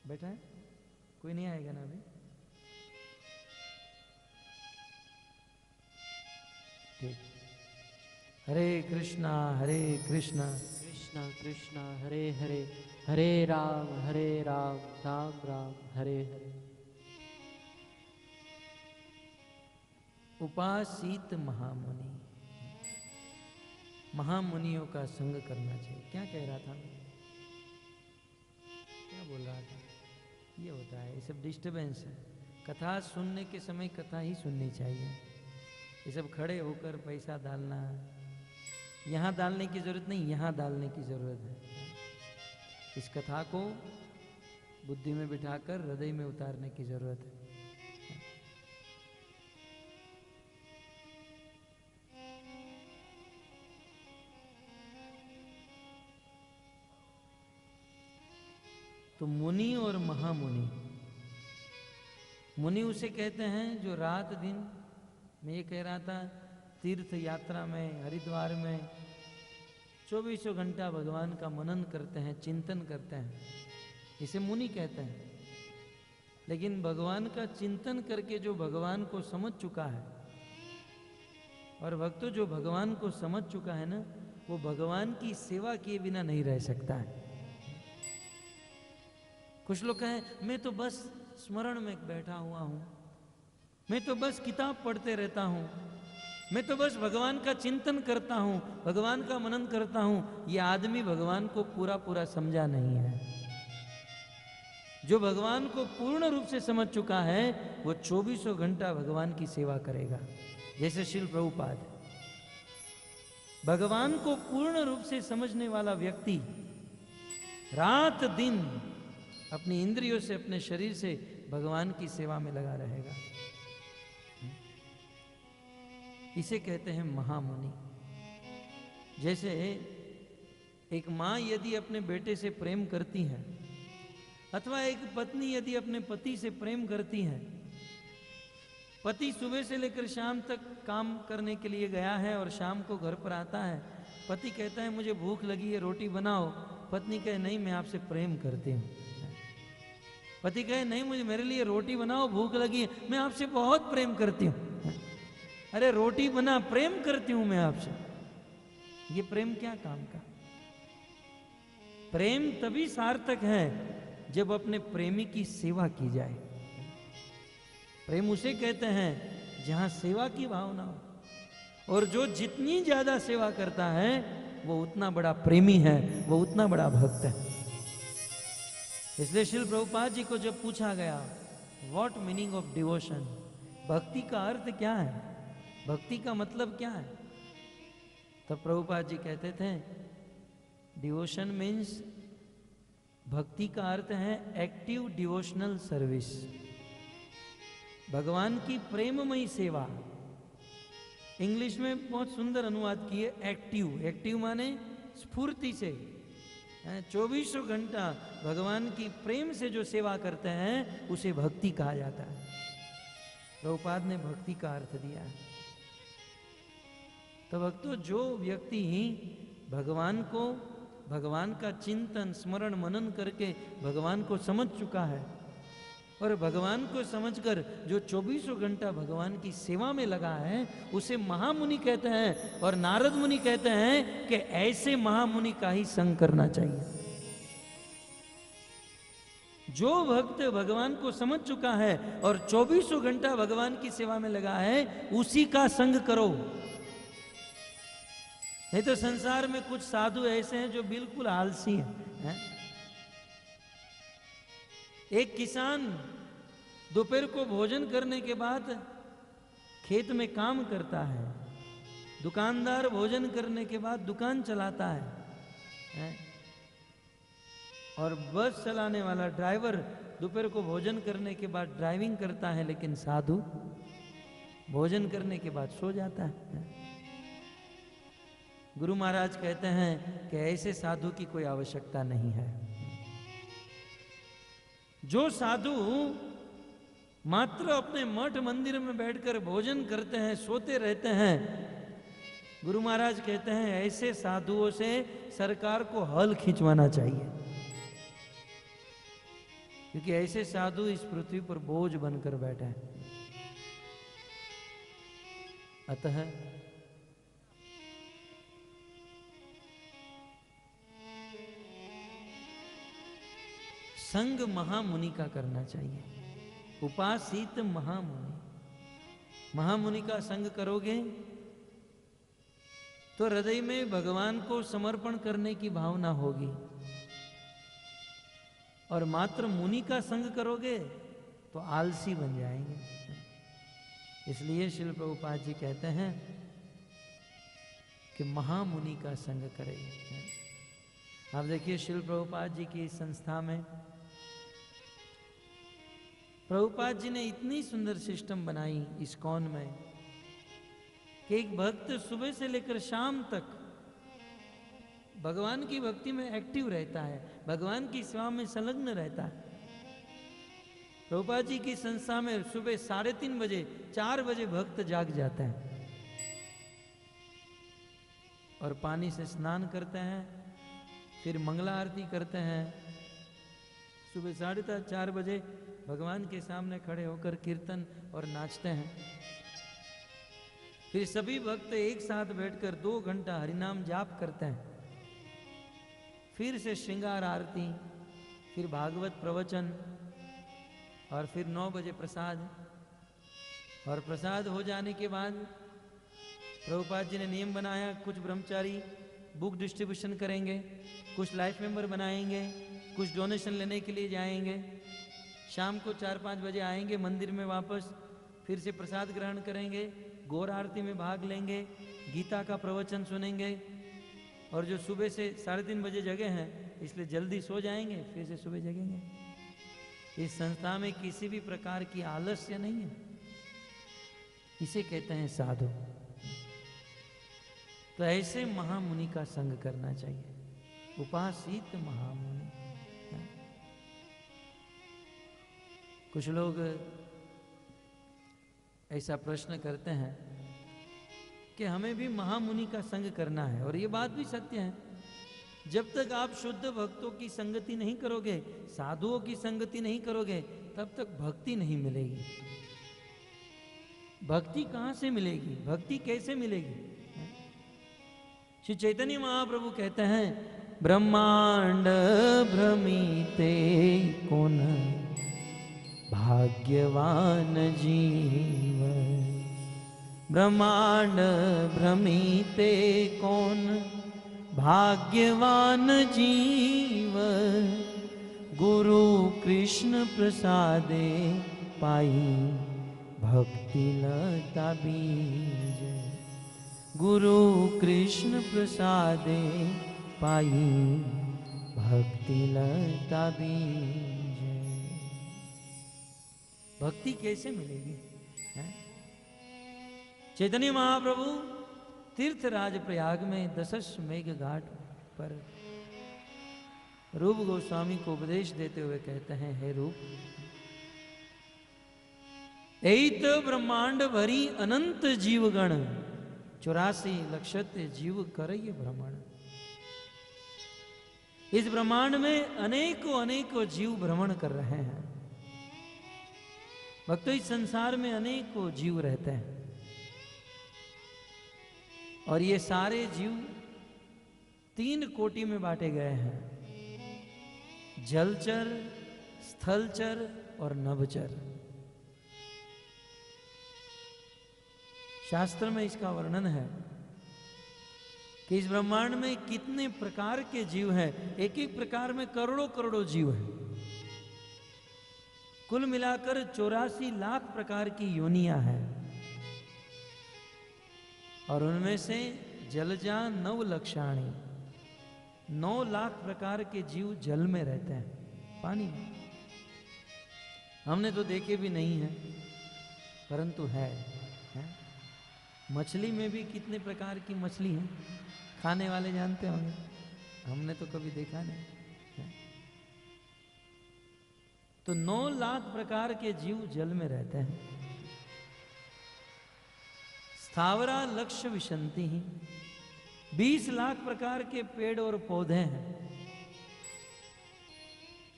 बैठा है कोई? नहीं आएगा ना अभी? ठीक। हरे कृष्णा कृष्णा कृष्णा हरे हरे, हरे राम राम राम हरे हरे। उपासित महामुनि, महामुनियों का संग करना चाहिए। क्या कह रहा था मैं? क्या बोल रहा था? ये होता है, ये सब डिस्टरबेंस है। कथा सुनने के समय कथा ही सुननी चाहिए। ये सब खड़े होकर पैसा डालना, यहाँ डालने की जरूरत नहीं, यहाँ डालने की जरूरत है। इस कथा को बुद्धि में बिठाकर हृदय में उतारने की जरूरत है। तो मुनि और महामुनि, मुनि उसे कहते हैं जो रात दिन, मैं ये कह रहा था, तीर्थ यात्रा में हरिद्वार में 24 घंटा भगवान का मनन करते हैं, चिंतन करते हैं, इसे मुनि कहते हैं। लेकिन भगवान का चिंतन करके जो भगवान को समझ चुका है, और भक्तों जो भगवान को समझ चुका है ना, वो भगवान की सेवा किए बिना नहीं रह सकता है। कुछ लोग कहें मैं तो बस स्मरण में बैठा हुआ हूं, मैं तो बस किताब पढ़ते रहता हूं, मैं तो बस भगवान का चिंतन करता हूं, भगवान का मनन करता हूं। ये आदमी भगवान को पूरा पूरा समझा नहीं है। जो भगवान को पूर्ण रूप से समझ चुका है वो 24 घंटा भगवान की सेवा करेगा। जैसे श्रील प्रभुपाद, भगवान को पूर्ण रूप से समझने वाला व्यक्ति रात दिन अपनी इंद्रियों से, अपने शरीर से भगवान की सेवा में लगा रहेगा। इसे कहते हैं महामुनि। जैसे एक माँ यदि अपने बेटे से प्रेम करती है, अथवा एक पत्नी यदि अपने पति से प्रेम करती है, पति सुबह से लेकर शाम तक काम करने के लिए गया है और शाम को घर पर आता है, पति कहता है मुझे भूख लगी है, रोटी बनाओ। पत्नी कहे नहीं, मैं आपसे प्रेम करती हूँ। पति कहे नहीं, मुझे मेरे लिए रोटी बनाओ, भूख लगी है, मैं आपसे बहुत प्रेम करती हूँ। अरे रोटी बना, प्रेम करती हूं मैं आपसे। ये प्रेम क्या काम का? प्रेम तभी सार्थक है जब अपने प्रेमी की सेवा की जाए। प्रेम उसे कहते हैं जहां सेवा की भावना हो, और जो जितनी ज्यादा सेवा करता है वो उतना बड़ा प्रेमी है, वो उतना बड़ा भक्त है। इसलिए श्रील प्रभुपाद जी को जब पूछा गया व्हाट मीनिंग ऑफ डिवोशन, भक्ति का अर्थ क्या है, भक्ति का मतलब क्या है, तब प्रभुपाद जी कहते थे डिवोशन मीन्स, भक्ति का अर्थ है एक्टिव डिवोशनल सर्विस, भगवान की प्रेममयी सेवा। इंग्लिश में बहुत सुंदर अनुवाद किए एक्टिव। एक्टिव माने स्फूर्ति से, 24 घंटा भगवान की प्रेम से जो सेवा करते हैं उसे भक्ति कहा जाता है। प्रभुपाद ने भक्ति का अर्थ दिया है। तो भक्तों, जो व्यक्ति ही भगवान को, भगवान का चिंतन स्मरण मनन करके भगवान को समझ चुका है, और भगवान को समझकर जो 24 घंटा भगवान की सेवा में लगा है, उसे महामुनि कहते हैं। और नारद मुनि कहते हैं कि ऐसे महामुनि का ही संग करना चाहिए। जो भक्त भगवान को समझ चुका है और 24 घंटा भगवान की सेवा में लगा है, उसी का संग करो। नहीं तो संसार में कुछ साधु ऐसे हैं जो बिल्कुल आलसी हैं। एक किसान दोपहर को भोजन करने के बाद खेत में काम करता है, दुकानदार भोजन करने के बाद दुकान चलाता है, और बस चलाने वाला ड्राइवर दोपहर को भोजन करने के बाद ड्राइविंग करता है, लेकिन साधु भोजन करने के बाद सो जाता है। गुरु महाराज कहते हैं कि ऐसे साधु की कोई आवश्यकता नहीं है। जो साधु मात्र अपने मठ मंदिर में बैठकर भोजन करते हैं, सोते रहते हैं, गुरु महाराज कहते हैं ऐसे साधुओं से सरकार को हल खिंचवाना चाहिए, क्योंकि ऐसे साधु इस पृथ्वी पर बोझ बनकर बैठे हैं। अतः संग महामुनि का करना चाहिए। उपासित महामुनि, महामुनि का संग करोगे तो हृदय में भगवान को समर्पण करने की भावना होगी, और मात्र मुनि का संग करोगे तो आलसी बन जाएंगे। इसलिए श्रील प्रभुपाद जी कहते हैं कि महामुनि का संग करें। आप देखिए श्रील प्रभुपाद जी की इस संस्था में प्रभुपाद जी ने इतनी सुंदर सिस्टम बनाई इस्कॉन में कि एक भक्त सुबह से लेकर शाम तक भगवान की भक्ति में एक्टिव रहता है, भगवान की सेवा में संलग्न रहता है। प्रभुपाद जी की संस्था में सुबह 3:30 बजे 4 बजे भक्त जाग जाते हैं और पानी से स्नान करते हैं, फिर मंगला आरती करते हैं। सुबह 4:30 बजे भगवान के सामने खड़े होकर कीर्तन और नाचते हैं। फिर सभी भक्त एक साथ बैठकर 2 घंटा हरिनाम जाप करते हैं। फिर से श्रृंगार आरती, फिर भागवत प्रवचन, और फिर 9 बजे प्रसाद। और प्रसाद हो जाने के बाद प्रभुपाद जी ने नियम बनाया, कुछ ब्रह्मचारी बुक डिस्ट्रीब्यूशन करेंगे, कुछ लाइफ मेंबर बनाएंगे, कुछ डोनेशन लेने के लिए जाएंगे। शाम को 4-5 बजे आएंगे मंदिर में वापस, फिर से प्रसाद ग्रहण करेंगे, गौर आरती में भाग लेंगे, गीता का प्रवचन सुनेंगे, और जो सुबह से 3:30 बजे जगे हैं इसलिए जल्दी सो जाएंगे, फिर से सुबह जगेंगे। इस संस्था में किसी भी प्रकार की आलस्य नहीं है। इसे कहते हैं साधु। तो ऐसे महामुनि का संग करना चाहिए, उपासित महामुनि। कुछ लोग ऐसा प्रश्न करते हैं कि हमें भी महामुनि का संग करना है, और ये बात भी सत्य है। जब तक आप शुद्ध भक्तों की संगति नहीं करोगे, साधुओं की संगति नहीं करोगे, तब तक भक्ति नहीं मिलेगी। भक्ति कहां से मिलेगी, भक्ति कैसे मिलेगी? श्री चैतन्य महाप्रभु कहते हैं, ब्रह्मांड भ्रमिते कौन भाग्यवान जीव, ब्रह्मांड भ्रमिते कौन भाग्यवान जीव, गुरु कृष्ण प्रसादे पाई भक्ति लता बीज, गुरु कृष्ण प्रसादे पाई भक्ति लता बीज। भक्ति कैसे मिलेगी? चैतन्य महाप्रभु तीर्थराज प्रयाग में दशमेघ घाट पर रूप गोस्वामी को उपदेश देते हुए कहते हैं, हे रूप, एत ब्रह्मांड भरी अनंत जीवगण, 84 लक्षत्य जीव करय भ्रमण। इस ब्रह्मांड में अनेकों अनेकों जीव भ्रमण कर रहे हैं। भक्तों, इस संसार में अनेकों जीव रहते हैं, और ये सारे जीव 3 कोटि में बांटे गए हैं, जलचर, स्थलचर और नभचर। शास्त्र में इसका वर्णन है कि इस ब्रह्मांड में कितने प्रकार के जीव हैं। एक एक प्रकार में करोड़ों करोड़ों जीव हैं। कुल मिलाकर 84 लाख प्रकार की योनियां हैं। और उनमें से जलजा 9 लक्षाणी, 9 लाख प्रकार के जीव जल में रहते हैं, पानी में। हमने तो देखे भी नहीं है, परंतु है। मछली में भी कितने प्रकार की मछली है, खाने वाले जानते होंगे, हमने तो कभी देखा नहीं है? तो 9 लाख प्रकार के जीव जल में रहते हैं। स्थावरा लक्ष्य विशंति ही, 20 लाख प्रकार के पेड़ और पौधे हैं।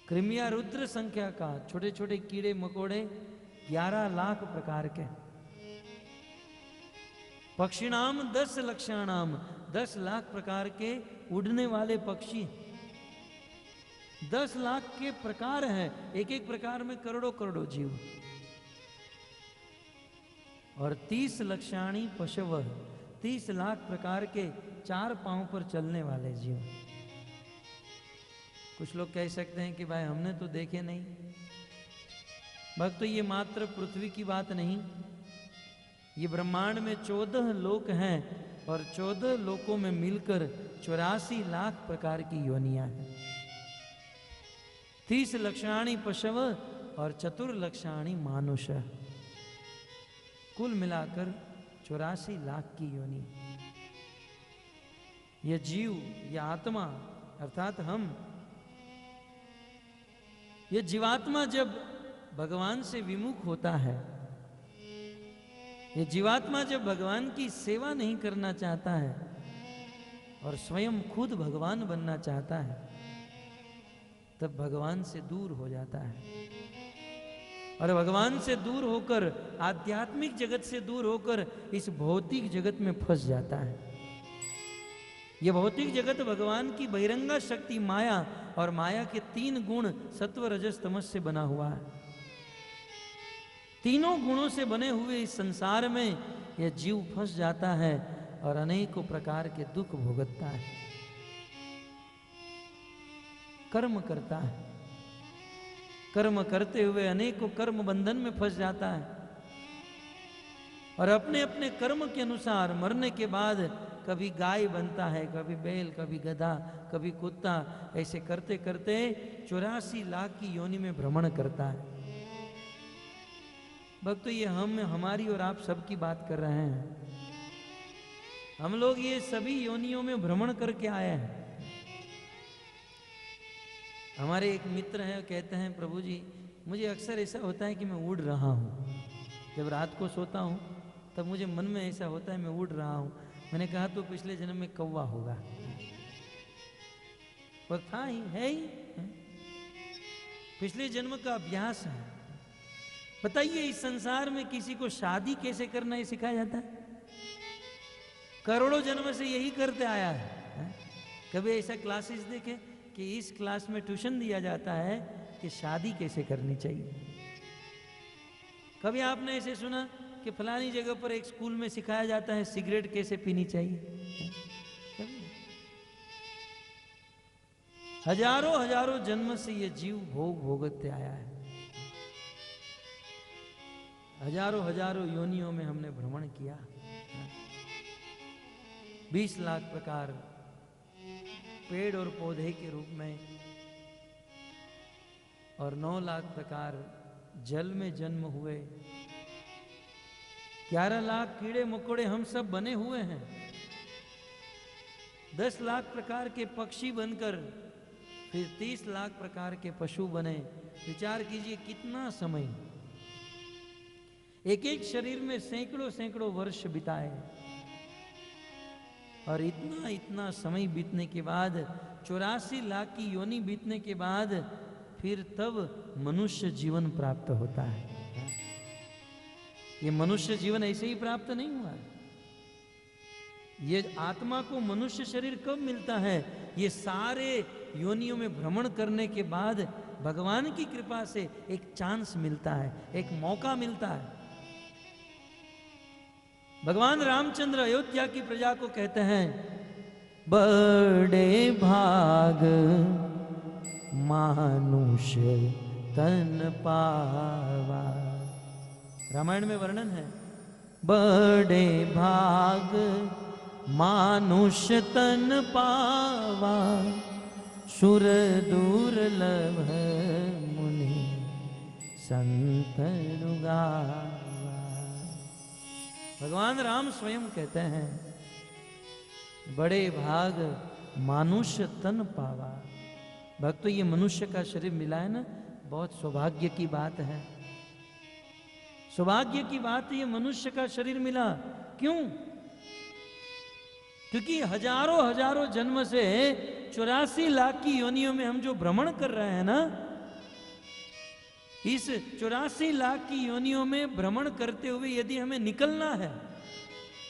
कृमिया रुद्र संख्या का, छोटे छोटे कीड़े मकोड़े 11 लाख प्रकार के। पक्षिणाम 10 लक्षाणाम, 10 लाख प्रकार के उड़ने वाले पक्षी। 10 लाख के प्रकार हैं, एक एक प्रकार में करोड़ों करोड़ों जीव। और 30 लक्षाणी पशव, 30 लाख प्रकार के 4 पांव पर चलने वाले जीव। कुछ लोग कह सकते हैं कि भाई हमने तो देखे नहीं। भक्त, तो ये मात्र पृथ्वी की बात नहीं, ये ब्रह्मांड में 14 लोक हैं और 14 लोकों में मिलकर 84 लाख प्रकार की योनियां हैं। 30 लक्षाणी पशव और 4 लक्षाणी मानुष, कुल मिलाकर 84 लाख की योनि। यह जीव, यह आत्मा अर्थात हम, यह जीवात्मा जब भगवान से विमुख होता है, यह जीवात्मा जब भगवान की सेवा नहीं करना चाहता है और स्वयं खुद भगवान बनना चाहता है, तब भगवान से दूर हो जाता है। और भगवान से दूर होकर, आध्यात्मिक जगत से दूर होकर इस भौतिक जगत में फंस जाता है। यह भौतिक जगत भगवान की बहिरंगा शक्ति माया और माया के 3 गुण सत्व रजस तमस से बना हुआ है। तीनों गुणों से बने हुए इस संसार में यह जीव फंस जाता है और अनेकों प्रकार के दुख भुगतता है, कर्म करता है। कर्म करते हुए अनेकों कर्म बंधन में फंस जाता है और अपने अपने कर्म के अनुसार मरने के बाद कभी गाय बनता है, कभी बैल, कभी गधा, कभी कुत्ता। ऐसे करते करते 84 लाख की योनि में भ्रमण करता है। भक्तों, ये हमारी और आप सबकी बात कर रहे हैं। हम लोग ये सभी योनियों में भ्रमण करके आए हैं। हमारे एक मित्र हैं, कहते हैं प्रभु जी मुझे अक्सर ऐसा होता है कि मैं उड़ रहा हूँ। जब रात को सोता हूँ तब मुझे मन में ऐसा होता है मैं उड़ रहा हूँ। मैंने कहा तो पिछले जन्म में कौवा होगा, और था ही, है ही, पिछले जन्म का अभ्यास है। बताइए इस संसार में किसी को शादी कैसे करना ये सिखाया जाता है? करोड़ों जन्म से यही करते आया है। कभी ऐसा क्लासेस देखे कि इस क्लास में ट्यूशन दिया जाता है कि शादी कैसे करनी चाहिए? कभी आपने ऐसे सुना कि फलानी जगह पर एक स्कूल में सिखाया जाता है सिगरेट कैसे पीनी चाहिए? हजारों हजारों जन्म से ये जीव भोग भोगते आया है। हजारों हजारों योनियों में हमने भ्रमण किया। 20 लाख प्रकार पेड़ और पौधे के रूप में और 9 लाख प्रकार जल में जन्म हुए। 11 लाख कीड़े मकोड़े हम सब बने हुए हैं। 10 लाख प्रकार के पक्षी बनकर फिर 30 लाख प्रकार के पशु बने। विचार कीजिए कितना समय, एक एक शरीर में सैकड़ों सैकड़ों वर्ष बिताए और इतना इतना समय बीतने के बाद 84 लाख की योनि बीतने के बाद फिर तब मनुष्य जीवन प्राप्त होता है। ये मनुष्य जीवन ऐसे ही प्राप्त नहीं हुआ। ये आत्मा को मनुष्य शरीर कब मिलता है? ये सारे योनियों में भ्रमण करने के बाद भगवान की कृपा से एक चांस मिलता है, एक मौका मिलता है। भगवान रामचंद्र अयोध्या की प्रजा को कहते हैं बड़े भाग मानुष तन पावा। रामायण में वर्णन है, बड़े भाग मानुष तन पावा, सुर दुर्लभ मुनि संत गावा। भगवान राम स्वयं कहते हैं, बड़े भाग मानुष तन पावा। भक्तों, ये मनुष्य का शरीर मिला है ना, बहुत सौभाग्य की बात है। सौभाग्य की बात, ये मनुष्य का शरीर मिला। क्यों? क्योंकि हजारों हजारों जन्म से 84 लाख की योनियों में हम जो भ्रमण कर रहे हैं ना, इस 84 लाख की योनियों में भ्रमण करते हुए यदि हमें निकलना है,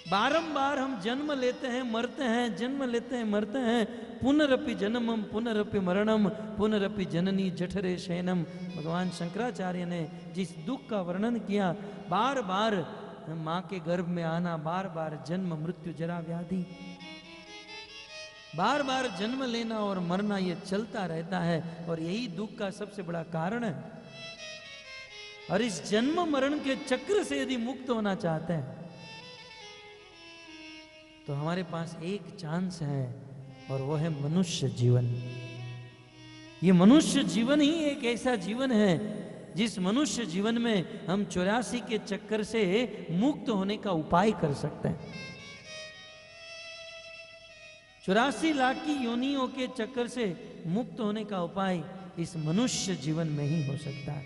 बारंबार हम जन्म लेते हैं मरते हैं, जन्म लेते हैं मरते हैं, पुनरपि जन्मम पुनरपि मरणम पुनरपि जननी जठरे शयनम। भगवान शंकराचार्य ने जिस दुख का वर्णन किया, बार बार माँ के गर्भ में आना, बार बार जन्म मृत्यु जरा व्याधि, बार बार जन्म लेना और मरना, ये चलता रहता है और यही दुख का सबसे बड़ा कारण है। और इस जन्म मरण के चक्र से यदि मुक्त होना चाहते हैं तो हमारे पास एक चांस है, और वो है मनुष्य जीवन। ये मनुष्य जीवन ही एक ऐसा जीवन है जिस मनुष्य जीवन में हम 84 के चक्कर से मुक्त होने का उपाय कर सकते हैं। 84 लाख की योनियों के चक्कर से मुक्त होने का उपाय इस मनुष्य जीवन में ही हो सकता है।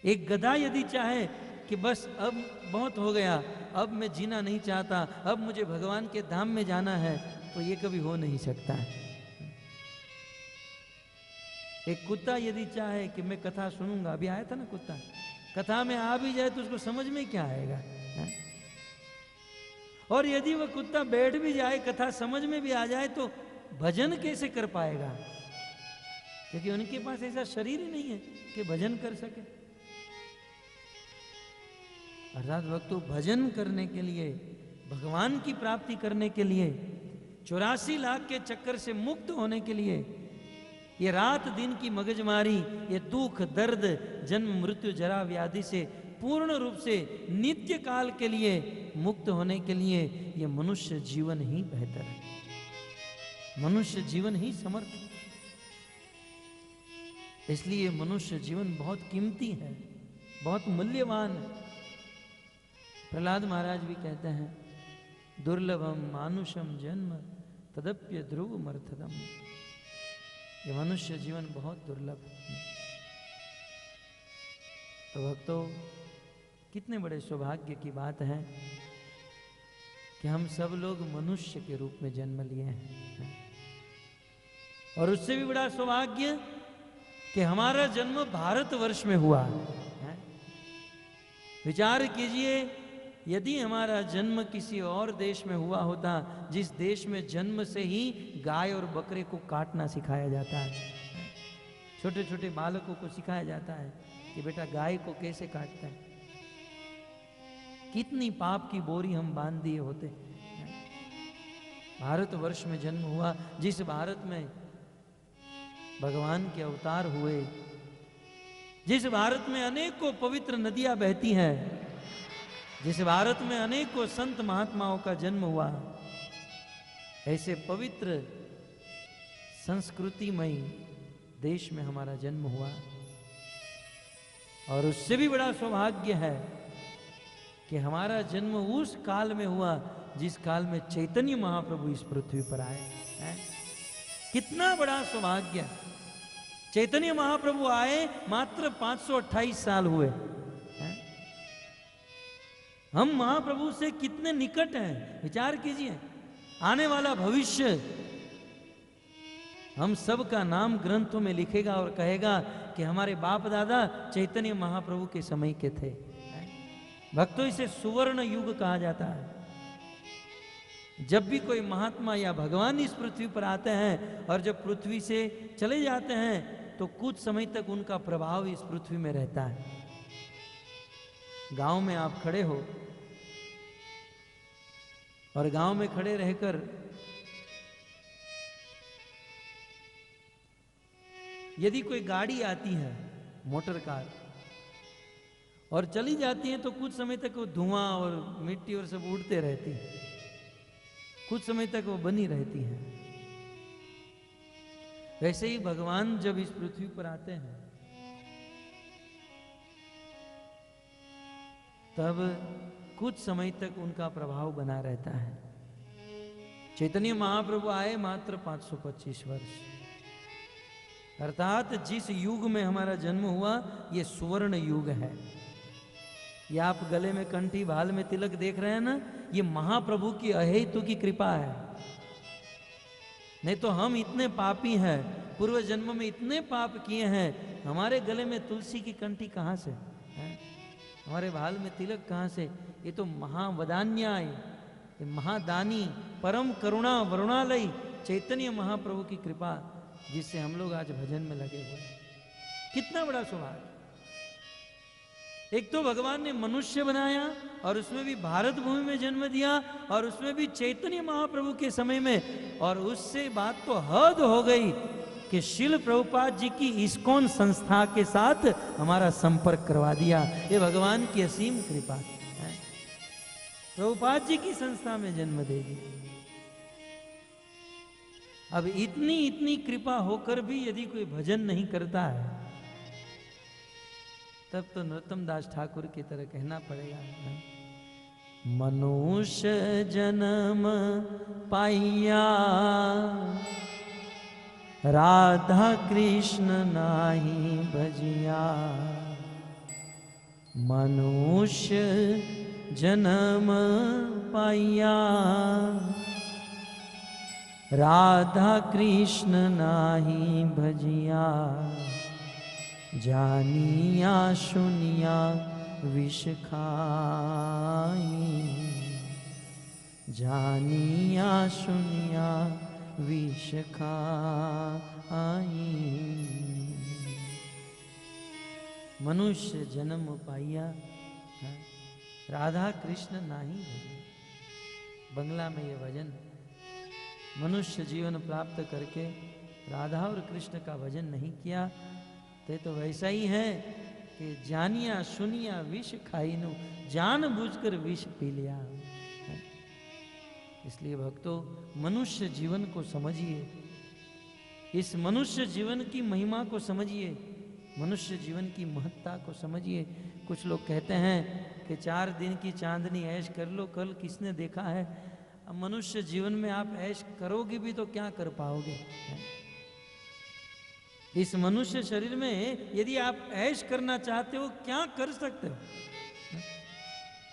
एक गधा यदि चाहे कि बस अब बहुत हो गया, अब मैं जीना नहीं चाहता, अब मुझे भगवान के धाम में जाना है, तो ये कभी हो नहीं सकता है। एक कुत्ता यदि चाहे कि मैं कथा सुनूंगा, अभी आया था ना कुत्ता, कथा में आ भी जाए तो उसको समझ में क्या आएगा है? और यदि वह कुत्ता बैठ भी जाए, कथा समझ में भी आ जाए, तो भजन कैसे कर पाएगा? क्योंकि उनके पास ऐसा शरीर ही नहीं है कि भजन कर सके। अर्थात भक्तों, भजन करने के लिए, भगवान की प्राप्ति करने के लिए, 84 लाख के चक्कर से मुक्त होने के लिए, ये रात दिन की मगजमारी, ये दुख दर्द जन्म मृत्यु जरा व्याधि से पूर्ण रूप से नित्य काल के लिए मुक्त होने के लिए ये मनुष्य जीवन ही बेहतर है। मनुष्य जीवन ही समर्थ है। इसलिए मनुष्य जीवन बहुत कीमती है, बहुत मूल्यवान है। प्रहलाद महाराज भी कहते हैं, दुर्लभम मानुषम जन्म तदप्य ध्रुव मर्थदम। ये मनुष्य जीवन बहुत दुर्लभ है। तो भक्तों, कितने बड़े सौभाग्य की बात है कि हम सब लोग मनुष्य के रूप में जन्म लिए हैं। और उससे भी बड़ा सौभाग्य कि हमारा जन्म भारतवर्ष में हुआ है। विचार कीजिए, यदि हमारा जन्म किसी और देश में हुआ होता, जिस देश में जन्म से ही गाय और बकरे को काटना सिखाया जाता है, छोटे छोटे बालकों को सिखाया जाता है कि बेटा गाय को कैसे काटता है, कितनी पाप की बोरी हम बांध दिए होते। भारतवर्ष में जन्म हुआ, जिस भारत में भगवान के अवतार हुए, जिस भारत में अनेकों पवित्र नदियां बहती हैं, जिस भारत में अनेकों संत महात्माओं का जन्म हुआ, ऐसे पवित्र संस्कृतिमय देश में हमारा जन्म हुआ। और उससे भी बड़ा सौभाग्य है कि हमारा जन्म उस काल में हुआ जिस काल में चैतन्य महाप्रभु इस पृथ्वी पर आए हैं। कितना बड़ा सौभाग्य! चैतन्य महाप्रभु आए मात्र 528 साल हुए हैं। हम महाप्रभु से कितने निकट हैं, विचार कीजिए। आने वाला भविष्य हम सब का नाम ग्रंथों में लिखेगा और कहेगा कि हमारे बाप दादा चैतन्य महाप्रभु के समय के थे। भक्तों, इसे सुवर्ण युग कहा जाता है। जब भी कोई महात्मा या भगवान इस पृथ्वी पर आते हैं और जब पृथ्वी से चले जाते हैं तो कुछ समय तक उनका प्रभाव इस पृथ्वी में रहता है। गांव में आप खड़े हो और गांव में खड़े रहकर यदि कोई गाड़ी आती है, मोटर कार, और चली जाती है तो कुछ समय तक वो धुआं और मिट्टी और सब उड़ते रहती है, कुछ समय तक वो बनी रहती है। वैसे ही भगवान जब इस पृथ्वी पर आते हैं तब कुछ समय तक उनका प्रभाव बना रहता है। चैतन्य महाप्रभु आए मात्र 525 वर्ष, अर्थात जिस युग में हमारा जन्म हुआ ये सुवर्ण युग है। ये आप गले में कंठी, भाल में तिलक देख रहे हैं ना, ये महाप्रभु की अहेतु की कृपा है। नहीं तो हम इतने पापी हैं, पूर्व जन्म में इतने पाप किए हैं, हमारे गले में तुलसी की कंठी कहां से है? हमारे भाल में तिलक कहां से? ये तो महावदान्याय, ये महादानी, परम करुणा वरुणालय चैतन्य महाप्रभु की कृपा, जिससे हम लोग आज भजन में लगे हुए हैं। कितना बड़ा सौभाग्य! एक तो भगवान ने मनुष्य बनाया और उसमें भी भारत भूमि में जन्म दिया, और उसमें भी चैतन्य महाप्रभु के समय में। और उससे बात तो हद हो गई कि शिल प्रभुपाद जी की इस्कॉन संस्था के साथ हमारा संपर्क करवा दिया। ये भगवान की असीम कृपा है। प्रभुपाद जी की संस्था में जन्म दे दी। अब इतनी इतनी कृपा होकर भी यदि कोई भजन नहीं करता है तब तो नरोत्तम दास ठाकुर की तरह कहना पड़ेगा, मनुष्य जन्म पाइया राधा कृष्ण नाही भजिया। मनुष्य जन्म पाइया राधा कृष्ण नाही भजिया। जानिया सुनिया विष खाई। जानिया सुनिया विष खाई। मनुष्य जन्म पाइया राधा कृष्ण नाही भजिया। बंगला में ये भजन, मनुष्य जीवन प्राप्त करके राधा और कृष्ण का भजन नहीं किया तो वैसा ही है कि जानिया सुनिया विष खाइनु, जान बूझकर विष पी लिया। इसलिए भक्तों, मनुष्य जीवन को समझिए, इस मनुष्य जीवन की महिमा को समझिए, मनुष्य जीवन की महत्ता को समझिए। कुछ लोग कहते हैं कि 4 दिन की चांदनी ऐश कर लो, कल किसने देखा है? अब मनुष्य जीवन में आप ऐश करोगे भी तो क्या कर पाओगे? इस मनुष्य शरीर में यदि आप ऐश करना चाहते हो, क्या कर सकते हो?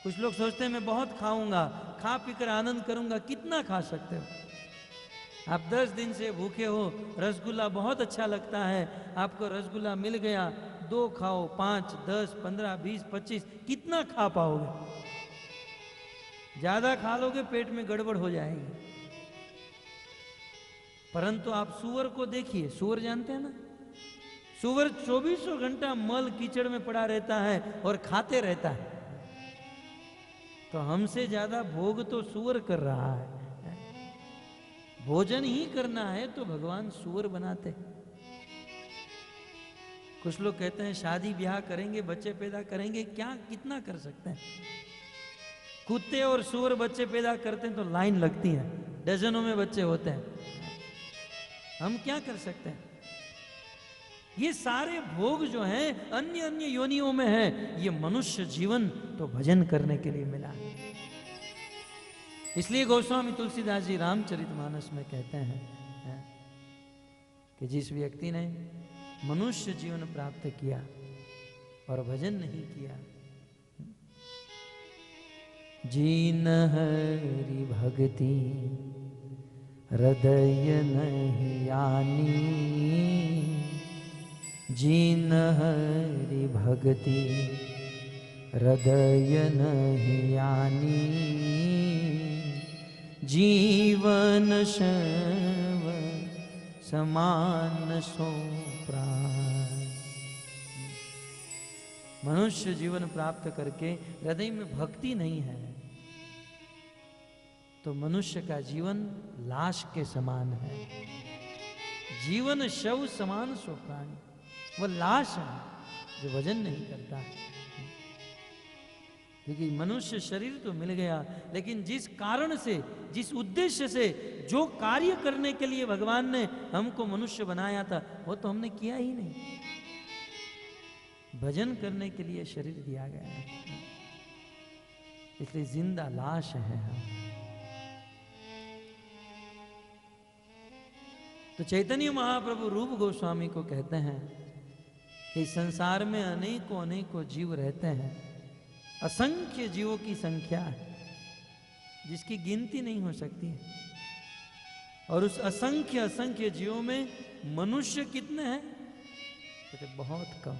कुछ लोग सोचते हैं मैं बहुत खाऊंगा, खा पीकर आनंद करूंगा। कितना खा सकते हो? आप 10 दिन से भूखे हो, रसगुल्ला बहुत अच्छा लगता है, आपको रसगुल्ला मिल गया, 2 खाओ, 5, 10, 15, 20, 25, कितना खा पाओगे? ज्यादा खा लोगे पेट में गड़बड़ हो जाएगी। परंतु आप सुअर को देखिए, सुअर जानते हैं ना, सुअर 24 घंटा मल कीचड़ में पड़ा रहता है और खाते रहता है। तो हमसे ज्यादा भोग तो सुअर कर रहा है। भोजन ही करना है तो भगवान सुअर बनाते। कुछ लोग कहते हैं शादी ब्याह करेंगे, बच्चे पैदा करेंगे, क्या कितना कर सकते हैं? कुत्ते और सुअर बच्चे पैदा करते हैं तो लाइन लगती है, डजनों में बच्चे होते हैं। हम क्या कर सकते हैं? ये सारे भोग जो हैं अन्य अन्य योनियों में है, ये मनुष्य जीवन तो भजन करने के लिए मिला है। इसलिए गोस्वामी तुलसीदास जी रामचरितमानस में कहते हैं कि जिस व्यक्ति ने मनुष्य जीवन प्राप्त किया और भजन नहीं किया, जीन हरि भक्ति हृदय नहीं आनी। जीन हरि भक्ति हृदय नहीं आनी। जीवन शव समान सो प्राण। मनुष्य जीवन प्राप्त करके हृदय में भक्ति नहीं है, तो मनुष्य का जीवन लाश के समान है। जीवन शव समान सो प्राणी, वो लाश है जो वजन नहीं करता है। क्योंकि मनुष्य शरीर तो मिल गया, लेकिन जिस कारण से, जिस उद्देश्य से, जो कार्य करने के लिए भगवान ने हमको मनुष्य बनाया था, वो तो हमने किया ही नहीं। भजन करने के लिए शरीर दिया गया है, इसलिए जिंदा लाश है हम। तो चैतन्य महाप्रभु रूप गोस्वामी को कहते हैं कि संसार में अनेकों अनेकों जीव रहते हैं, असंख्य जीवों की संख्या है जिसकी गिनती नहीं हो सकती है। और उस असंख्य असंख्य जीवों में मनुष्य कितने हैं? कहते बहुत कम।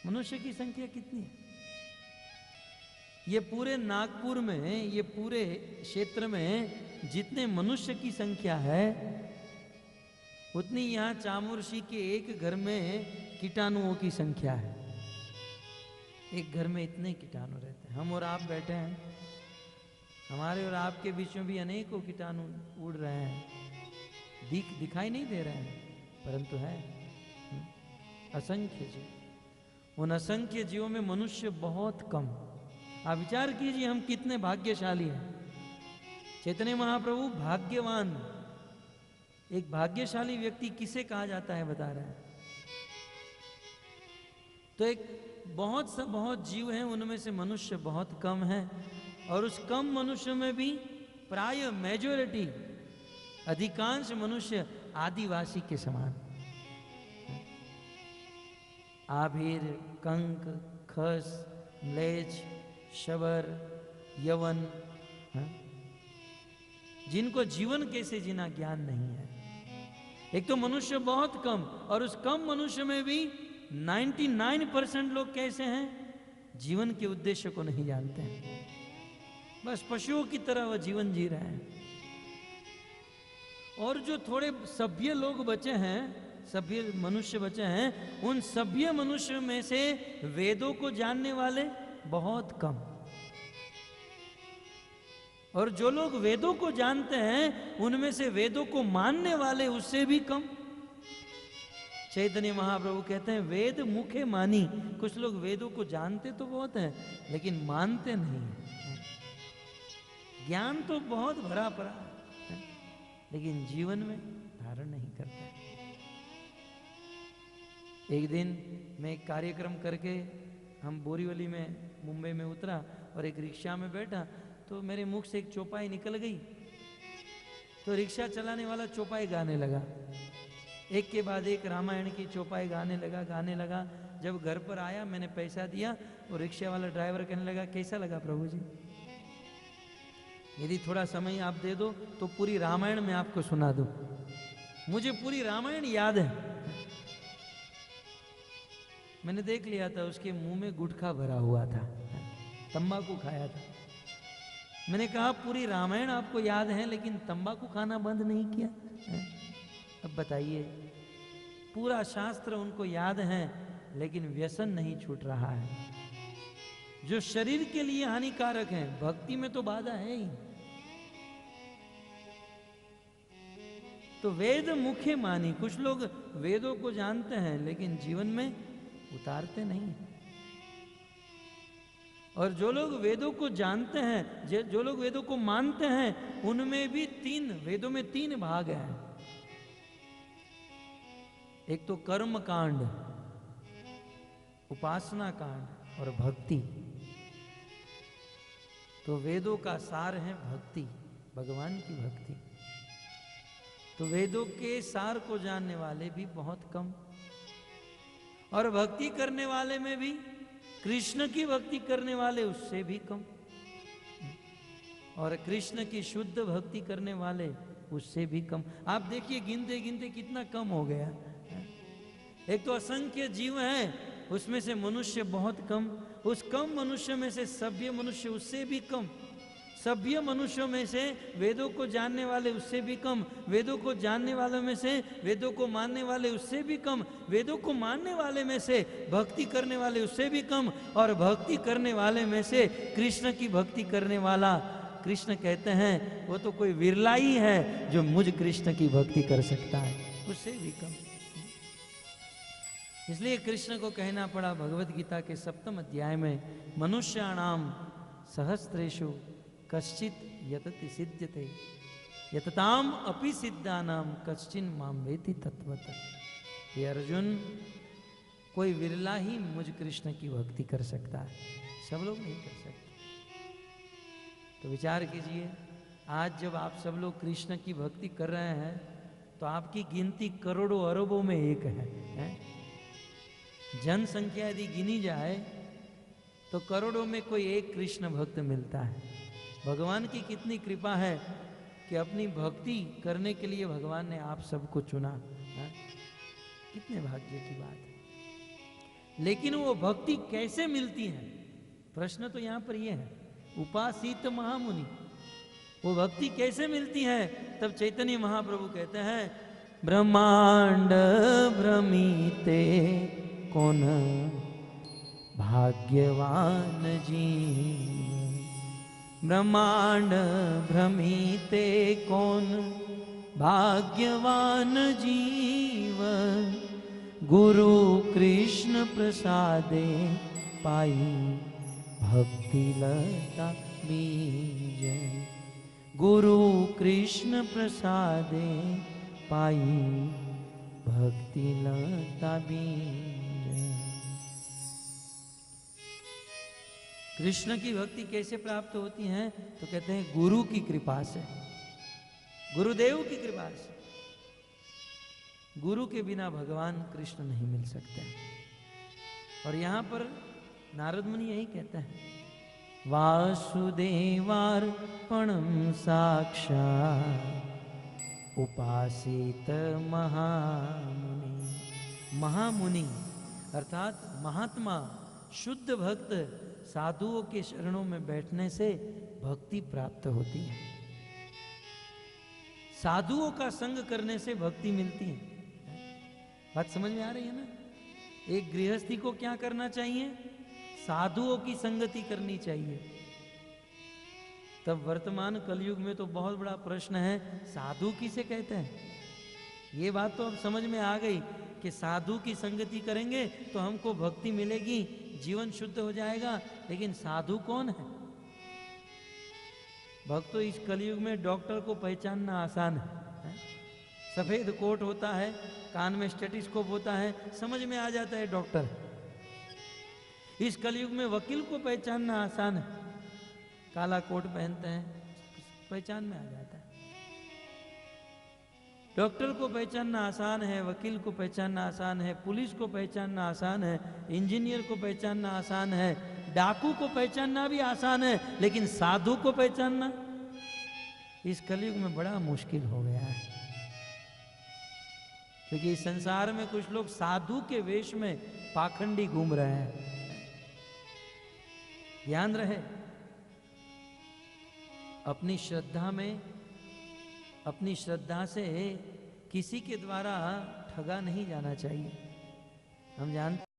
मनुष्य की संख्या कितनी है? ये पूरे नागपुर में, ये पूरे क्षेत्र में जितने मनुष्य की संख्या है, उतनी यहाँ चामुर्शी के एक घर में कीटाणुओं की संख्या है। एक घर में इतने कीटाणु रहते हैं। हम और आप बैठे हैं, हमारे और आपके बीच में भी अनेकों कीटाणु उड़ रहे हैं, दिखाई नहीं दे रहे हैं, परंतु है असंख्य जीव। उन असंख्य जीवों में मनुष्य बहुत कम। आप विचार कीजिए हम कितने भाग्यशाली हैं। चैतन्य महाप्रभु भाग्यवान, एक भाग्यशाली व्यक्ति किसे कहा जाता है बता रहे हैं। तो एक बहुत जीव हैं, उनमें से मनुष्य बहुत कम है, और उस कम मनुष्य में भी प्राय मेजॉरिटी, अधिकांश मनुष्य आदिवासी के समान। आभीर, कंक, खस, म्लेच्छ, शबर, यवन, जिनको जीवन कैसे जीना ज्ञान नहीं है। एक तो मनुष्य बहुत कम, और उस कम मनुष्य में भी 99% लोग कैसे हैं? जीवन के उद्देश्य को नहीं जानते हैं, बस पशुओं की तरह वह जीवन जी रहे हैं। और जो थोड़े सभ्य लोग बचे हैं, सभ्य मनुष्य बचे हैं, उन सभ्य मनुष्य में से वेदों को जानने वाले बहुत कम, और जो लोग वेदों को जानते हैं उनमें से वेदों को मानने वाले उससे भी कम। चैतन्य महाप्रभु कहते हैं वेद मुखे मानी। कुछ लोग वेदों को जानते तो बहुत हैं, लेकिन मानते नहीं हैं। ज्ञान तो बहुत भरा पड़ा है, लेकिन जीवन में धारण नहीं करते। एक दिन मैं एक कार्यक्रम करके हम बोरीवली में, मुंबई में उतरा, और एक रिक्शा में बैठा, तो मेरे मुख से एक चौपाई निकल गई। तो रिक्शा चलाने वाला चौपाई गाने लगा, एक के बाद एक रामायण की चौपाई गाने लगा। जब घर पर आया, मैंने पैसा दिया, और रिक्शा वाला ड्राइवर कहने लगा कैसा लगा प्रभु जी? यदि थोड़ा समय आप दे दो तो पूरी रामायण मैं आपको सुना दूं। मुझे पूरी रामायण याद है। मैंने देख लिया था उसके मुंह में गुटखा भरा हुआ था, तंबाकू खाया था। मैंने कहा पूरी रामायण आपको याद है, लेकिन तंबाकू खाना बंद नहीं किया। अब बताइए, पूरा शास्त्र उनको याद है, लेकिन व्यसन नहीं छूट रहा है, जो शरीर के लिए हानिकारक है। भक्ति में तो बाधा है ही। तो वेद मुखे मानी। कुछ लोग वेदों को जानते हैं, लेकिन जीवन में उतारते नहीं। और जो लोग वेदों को जानते हैं, जो लोग वेदों को मानते हैं, उनमें भी वेदों में तीन भाग हैं। एक तो कर्म कांड, उपासना कांड और भक्ति। तो वेदों का सार है भक्ति, भगवान की भक्ति। तो वेदों के सार को जानने वाले भी बहुत कम, और भक्ति करने वाले में भी, कृष्ण की भक्ति करने वाले उससे भी कम, और कृष्ण की शुद्ध भक्ति करने वाले उससे भी कम। आप देखिए गिनते गिनते कितना कम हो गया। एक तो असंख्य जीव हैं, उसमें से मनुष्य बहुत कम, उस कम मनुष्य में से सभ्य मनुष्य उससे भी कम, सभ्य मनुष्यों में से वेदों को जानने वाले उससे भी कम, वेदों को जानने वालों में से वेदों को मानने वाले उससे भी कम, वेदों को मानने वाले में से भक्ति करने वाले उससे भी कम, और भक्ति करने वाले में से कृष्ण की भक्ति करने वाला कृष्ण कहते हैं वो तो कोई विरला ही है जो मुझ कृष्ण की भक्ति कर सकता है, उससे भी कम। इसलिए कृष्ण को कहना पड़ा भगवत गीता के 7वें अध्याय में, मनुष्याणाम सहस्रेषु कश्चित यतति सिद्ध्यते यतताम अपि सिद्धानाम कश्चिन माम वेति तत्वतः। हे अर्जुन, कोई विरला ही मुझ कृष्ण की भक्ति कर सकता है, सब लोग नहीं कर सकते। तो विचार कीजिए, आज जब आप सब लोग कृष्ण की भक्ति कर रहे हैं तो आपकी गिनती करोड़ों अरबों में एक है? जनसंख्या यदि गिनी जाए तो करोड़ों में कोई एक कृष्ण भक्त मिलता है। भगवान की कितनी कृपा है कि अपनी भक्ति करने के लिए भगवान ने आप सबको चुना है? कितने भाग्य की बात है। लेकिन वो भक्ति कैसे मिलती है, प्रश्न तो यहां पर यह है। उपासित महामुनि, वो भक्ति कैसे मिलती है? तब चैतन्य महाप्रभु कहते हैं, ब्रह्मांड भ्रमिते कौन भाग्यवान जीव, ब्रह्मांड भ्रमिते कौन भाग्यवान जीव, गुरु कृष्ण प्रसादे पाई भक्ति लता बीज, गुरु कृष्ण प्रसादे पाई भक्ति लता बीज। कृष्ण की भक्ति कैसे प्राप्त होती है? तो कहते हैं गुरु की कृपा से, गुरुदेव की कृपा से। गुरु के बिना भगवान कृष्ण नहीं मिल सकते। और यहां पर नारद मुनि यही कहते हैं, वासुदेवार्पणं साक्षात् उपासित महामुनि। महामुनि अर्थात महात्मा, शुद्ध भक्त, साधुओं के शरणों में बैठने से भक्ति प्राप्त होती है। साधुओं का संग करने से भक्ति मिलती है। बात समझ में आ रही है ना? एक गृहस्थी को क्या करना चाहिए? साधुओं की संगति करनी चाहिए। तब वर्तमान कलयुग में तो बहुत बड़ा प्रश्न है, साधु किसे कहते हैं? ये बात तो अब समझ में आ गई कि साधु की संगति करेंगे तो हमको भक्ति मिलेगी, जीवन शुद्ध हो जाएगा। लेकिन साधु कौन है? भक्तों, इस कलयुग में डॉक्टर को पहचानना आसान है। सफेद कोट होता है, कान में स्टेथोस्कोप होता है, समझ में आ जाता है डॉक्टर। इस कलयुग में वकील को पहचानना आसान है, काला कोट पहनते हैं, पहचान में आ जाता है। डॉक्टर को पहचानना आसान है, वकील को पहचानना आसान है, पुलिस को पहचानना आसान है, इंजीनियर को पहचानना आसान है, डाकू को पहचानना भी आसान है, लेकिन साधु को पहचानना इस कलयुग में बड़ा मुश्किल हो गया है। क्योंकि इस संसार में कुछ लोग साधु के वेश में पाखंडी घूम रहे हैं। ध्यान रहे, अपनी श्रद्धा में, अपनी श्रद्धा से किसी के द्वारा ठगा नहीं जाना चाहिए। हम जानते